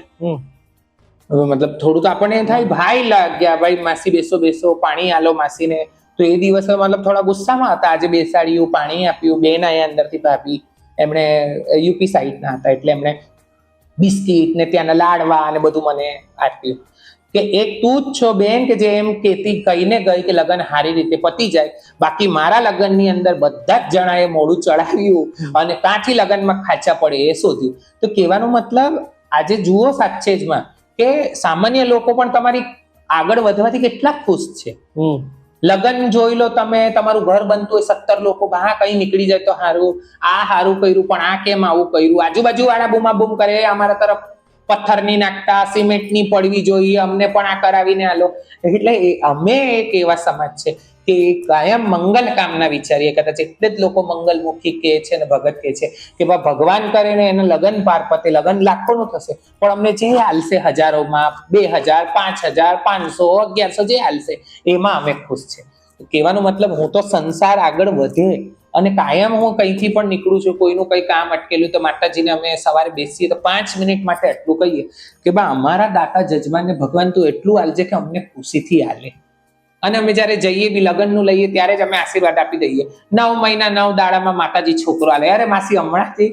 S1: મતલબ થોડું તો આપણને થાય, ભાઈ લાગ્યા, ભાઈ માસી બેસો, પાણી આલો માસીને. તો એ દિવસે મતલબ થોડા ગુસ્સામાં હતા. આજે બેસાડ્યું, પાણી આપ્યું. બેન આયા અંદરથી ભાભી, એમણે યુપી સાઈડના હતા એટલે એમણે બિસ્કીટ ને ત્યાંના લાડવા અને બધું મને આપ્યું. કે એક તું જ છો બેન કે જે એમ કહેતી કહીને ગઈ કે લગ્ન સારી રીતે પતી જાય, બાકી મારા લગ્નની અંદર બધા જ જણાએ મોઢું ચડાવ્યું અને કાંથી લગ્નમાં ખાચા પડે એ શોધ્યું. તો કહેવાનો મતલબ આજે જુઓ સાચે જમાં કે સામાન્ય લોકો પણ તમારી આગળ વધવાથી કેટલા ખુશ છે. લગ્ન જોઈ લો તમે, તમારું ઘર બનતું હોય, 17 લોકો હા કઈ નીકળી જાય તો સારું, આ સારું કર્યું પણ આ કેમ આવું કર્યું, આજુબાજુ વાળા બૂમા બૂમ કરે, અમારા તરફ પથ્થરની નાખતા, સિમેન્ટની પડવી જોઈએ, અમને પણ આ કરાવીને આલો. એટલે અમે એક એવા સમાજ છે કે કાયમ મંગલ કામના વિચારીએ. કદાચ એટલે જ લોકો મંગલમુખી કહે છે અને ભગત કહે છે કે બા ભગવાન કરે ને એને લગન પાર પતે. લગન લાખોનું થશે પણ અમને જે હાલશે હજારોમાં, 2000, 5000, 500, 1100 જે હાલશે એમાં અમે ખુશ છે. કહેવાનો મતલબ હું તો સંસાર આગળ વધે અને કાયમ હું કંઈથી પણ નીકળું છું, કોઈનું કંઈ કામ અટકેલું તો માતાજીને અમે સવારે બેસીએ તો 5 મિનિટ માટે એટલું કહીએ કે બા અમારા દાતા જજમાનને ભગવાન તું એટલું હાલજે કે અમને ખુશીથી હાલે. અને અમે જ્યારે જઈએ બી લગ્નનું લઈએ ત્યારે જ અમે આશીર્વાદ આપી દઈએ. 9 મહિના 9 દાડામાં માતાજી છોકરો હાલે. અરે માસી હમણાંથી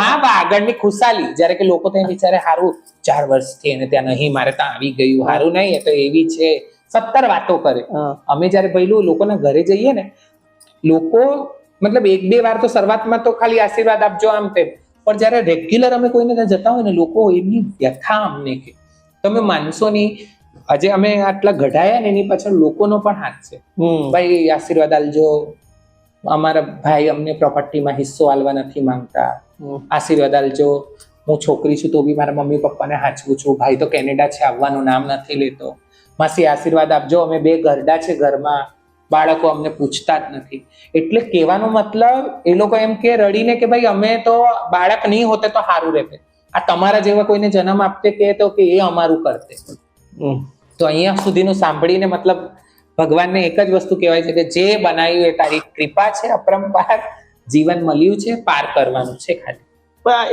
S1: હા બા આગળની ખુશાલી. જ્યારે કે લોકો તો વિચારે હારું 4 વર્ષથી એને ત્યાં નહીં, મારે ત્યાં આવી ગયું, હારું નહીં એ તો એવી છે, 70 વાતો કરે. અમે જ્યારે પહેલું લોકોના ઘરે જઈએ ને, લોકો મતલબ 1-2 વાર તો શરૂઆતમાં તો ખાલી આશીર્વાદ આપજો આમ તેમ, પણ જ્યારે રેગ્યુલર અમે કોઈને ત્યાં જતા હોય ને લોકો એમની વ્યથા અમને કે તમે માનશો નહીં. આજે અમે આટલા ઘડાયા ને એની પાછળ લોકોનો પણ હાથ છે. ભાઈ આશીર્વાદ આલજો, અમારા ભાઈ અમને પ્રોપર્ટીમાં હિસ્સો આલવા નથી માંગતા, આશીર્વાદ આલજો, હું છોકરી છું તો બી મારા મમ્મી પપ્પાને હાચવું છું, ભાઈ તો કેનેડા છે આવવાનું નામ નથી લેતો, માસી આશીર્વાદ આપજો, અમે 2 ઘરડા છે ઘરમાં, બાળકો અમને પૂછતા જ નથી. એટલે કહેવાનો મતલબ એ લોકો એમ કે રડીને કે ભાઈ અમે તો બાળક નહીં હોતે તો સારું રહેતે, આ તમારા જેવા કોઈને જન્મ આપતે કે તો કે એ અમારું કરતે. તો અહીંયા સુધીનું સાંભળીને મતલબ ભગવાનને એક જ વસ્તુ કહેવાય છે કે જે બનાવ્યું એ તારી કૃપા છે, અપરંપાર જીવન મળ્યું છે, પાર કરવાનું છે ખાલી.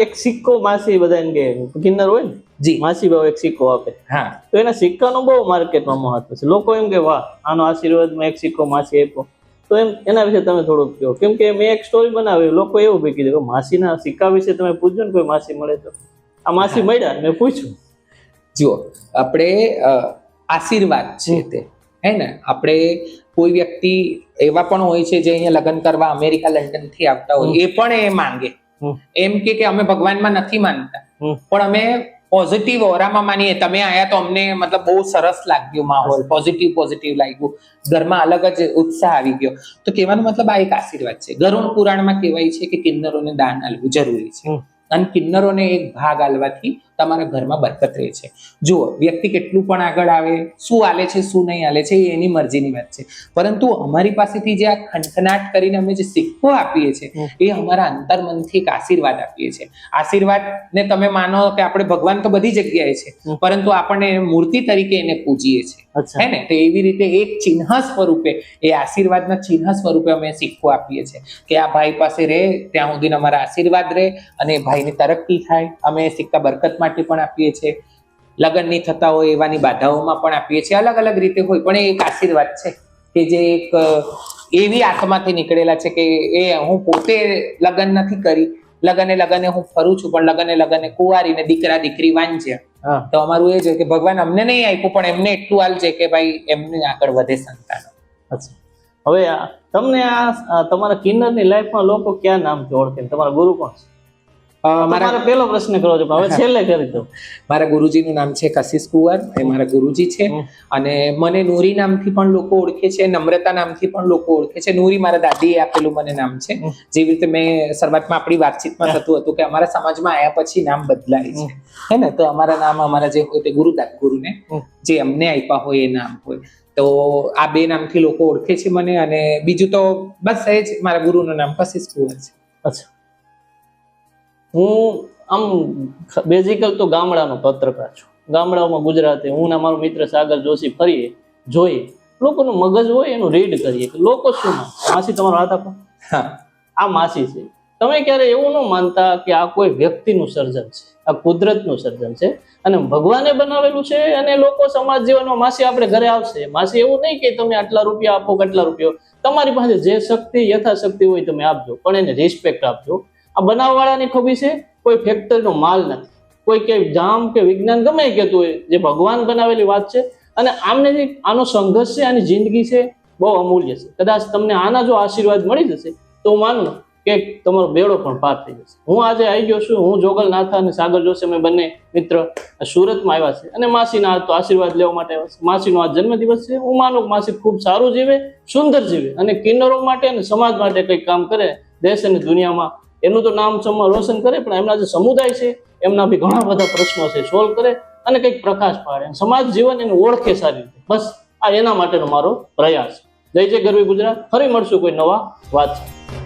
S2: એક સિક્કો માસી બધા એમ કે કિન્નર હોય ને
S1: જી
S2: માસી ભાવ એક સિક્કો આપે.
S1: હા,
S2: તો એના સિક્કાનો બહુ માર્કેટમાં મહત્વ છે. લોકો એમ કે વાહ આનો આશીર્વાદમાં એક સિક્કો માસી આપ્યો. તો એમ એના વિશે તમે થોડુંક કહો, કેમ કે મેં એક સ્ટોરી બનાવી, લોકો એવું બી કીધું કે માસીના સિક્કા વિશે તમે પૂછજો ને કોઈ માસી મળે તો. આ માસી મળ્યા મેં પૂછ્યું.
S1: જુઓ આપણે આશીર્વાદ છે તે હે ને, આપણે કોઈ વ્યક્તિ એવા પણ હોય છે જે અહીંયા લગ્ન કરવા અમેરિકા લંડન થી આવતા હોય, એ પણ એ માંગે એમ કે અમે ભગવાનમાં નથી માનતા પણ અમે પોઝિટિવ ઓરામાં માનીએ. તમે આયા તો અમને મતલબ બહુ સરસ લાગ્યું, માહોલ પોઝિટિવ લાગ્યું, ઘરમાં અલગ જ ઉત્સાહ આવી ગયો. તો કહેવાનો મતલબ આ એક આશીર્વાદ છે. ગરુડ પુરાણમાં કહેવાય છે કે કિન્નરોને દાન આલવું જરૂરી છે અને કિન્નરોને એક ભાગ આલવાથી તમારા ઘરમાં બરકત રહે છે. જુઓ વ્યક્તિ કેટલું પણ આગળ આવે, શું આલે છે શું નહીં આલે છે એ એની મરજીની વાત છે, પરંતુ અમારી પાસેથી જે આ ખનખનાટ કરીને અમે જે સિક્કો આપીએ છીએ એ અમારા અંતર્મનથી એક આશીર્વાદ આપીએ છીએ. આશીર્વાદને તમે માનો કે આપણે ભગવાન તો બધી જગ્યાએ છે, પરંતુ આપણને મૂર્તિ તરીકે એને પૂજીએ છીએ હે ને. તો એવી રીતે એક ચિહ્ન સ્વરૂપે, એ આશીર્વાદના ચિહ્ન સ્વરૂપે અમે સિક્કો આપીએ છીએ કે આ ભાઈ પાસે રહે ત્યાં સુધી અમારા આશીર્વાદ રહે અને ભાઈની તરક્કી થાય. અમે સિક્કા બરકત માટે પણ આપીએ છીએ, લગ્ન નહીં થતા હોય એવાની બાધાઓમાં પણ આપીએ છીએ, અલગ અલગ રીતે હોય પણ એ એક આશીર્વાદ છે કે જે એક એવી આત્માથી નીકળેલા છે કે એ હું પોતે લગ્ન નથી કરી, લગને હું ફરું છું પણ લગને કુંવારીને દીકરા દીકરી વાંચ્યા. તો અમારું એ છે કે ભગવાન અમને નહીં આપ્યું પણ એમને એટલું હાલશે કે ભાઈ એમને આગળ વધે સંતાનો.
S2: હવે તમને આ તમારા કિન્નરની લાઈફમાં લોકો ક્યાં નામથી ઓળખે, તમારા ગુરુ કોણ છે? મારા પેલો પ્રશ્ન કરો છો હવે છેલ્લે કરી દો.
S1: મારા ગુરુજીનું નામ છે કશિશ કુંવર, એ મારા ગુરુજી છે. અને મને નૂરી નામથી પણ લોકો ઓળખે છે, નમ્રતા નામથી પણ લોકો ઓળખે છે. નૂરી મારા દાદીએ આપેલું મને નામ છે. જેવી રીતે મેં શરૂઆતમાં આપણી વાતચીતમાં થતું હતું કે અમારા સમાજમાં આવ્યા પછી નામ બદલાય છે હે ને, તો અમારા નામ અમારા જે હોય તે ગુરુને જે અમને આપ્યા હોય એ નામ હોય. તો આ 2 નામથી લોકો ઓળખે છે મને. અને બીજું તો બસ એ જ મારા ગુરુનું નામ કશિશ કુંવર છે.
S2: અચ્છા, હું આમ બેઝિકલ તો ગામડાનો પત્રકાર છું. ગામડાઓમાં ગુજરાતી હું ને મારો મિત્ર સાગર જોશી ફરીએ, જોઈએ, લોકોનું મગજ હોય એનું રીડ કરીએ કે લોકો શું માને. માસી તમારો હાથ આપો. હા, આ માસી છે. તમે ક્યારે એવું ન માનતા કે આ કોઈ વ્યક્તિનું સર્જન છે, આ કુદરતનું સર્જન છે અને ભગવાને બનાવેલું છે અને લોકો સમાજ જીવનમાં માસી આપણે ઘરે આવશે. માસી એવું નહીં કે તમે આટલા રૂપિયા આપો કેટલા રૂપિયા, તમારી પાસે જે શક્તિ યથાશક્તિ હોય તમે આપજો, પણ એને રિસ્પેક્ટ આપજો. આ બનાવવાળાની ખોબી છે, કોઈ ફેક્ટરીનો માલ નથી, કોઈ કે જામ કે વિજ્ઞાન ગમે કહેતું હોય, જે ભગવાન બનાવેલી વાત છે. અને આમને જે આનો સંઘર્ષ છે, આની જિંદગી છે, બહુ અમૂલ્ય છે. કદાચ તમને આના જો આશીર્વાદ મળી જશે તો હું માનું કે તમારો બેડો પણ પાર થઈ જશે. હું આજે આવી ગયો છું, હું જોગલ નાથા અને સાગર જોશી અમે બંને મિત્ર સુરતમાં આવ્યા છે અને માસીના તો આશીર્વાદ લેવા માટે આવ્યા છે. માસીનો આ જન્મદિવસ છે. હું માનું કે માસી ખૂબ સારું જીવે, સુંદર જીવે અને કિન્નરો માટે અને સમાજ માટે કંઈક કામ કરે, દેશ અને દુનિયામાં એનું તો નામ રોશન કરે, પણ એમના જે સમુદાય છે એમના બી ઘણા બધા પ્રશ્નો છે સોલ્વ કરે અને કંઈક પ્રકાશ પાડે, સમાજ જીવન એને ઓળખે સારી રીતે. બસ આ એના માટેનો મારો પ્રયાસ. જય જય ગરવી ગુજરાત. ફરી મળશું કોઈ નવા વાત સાથે.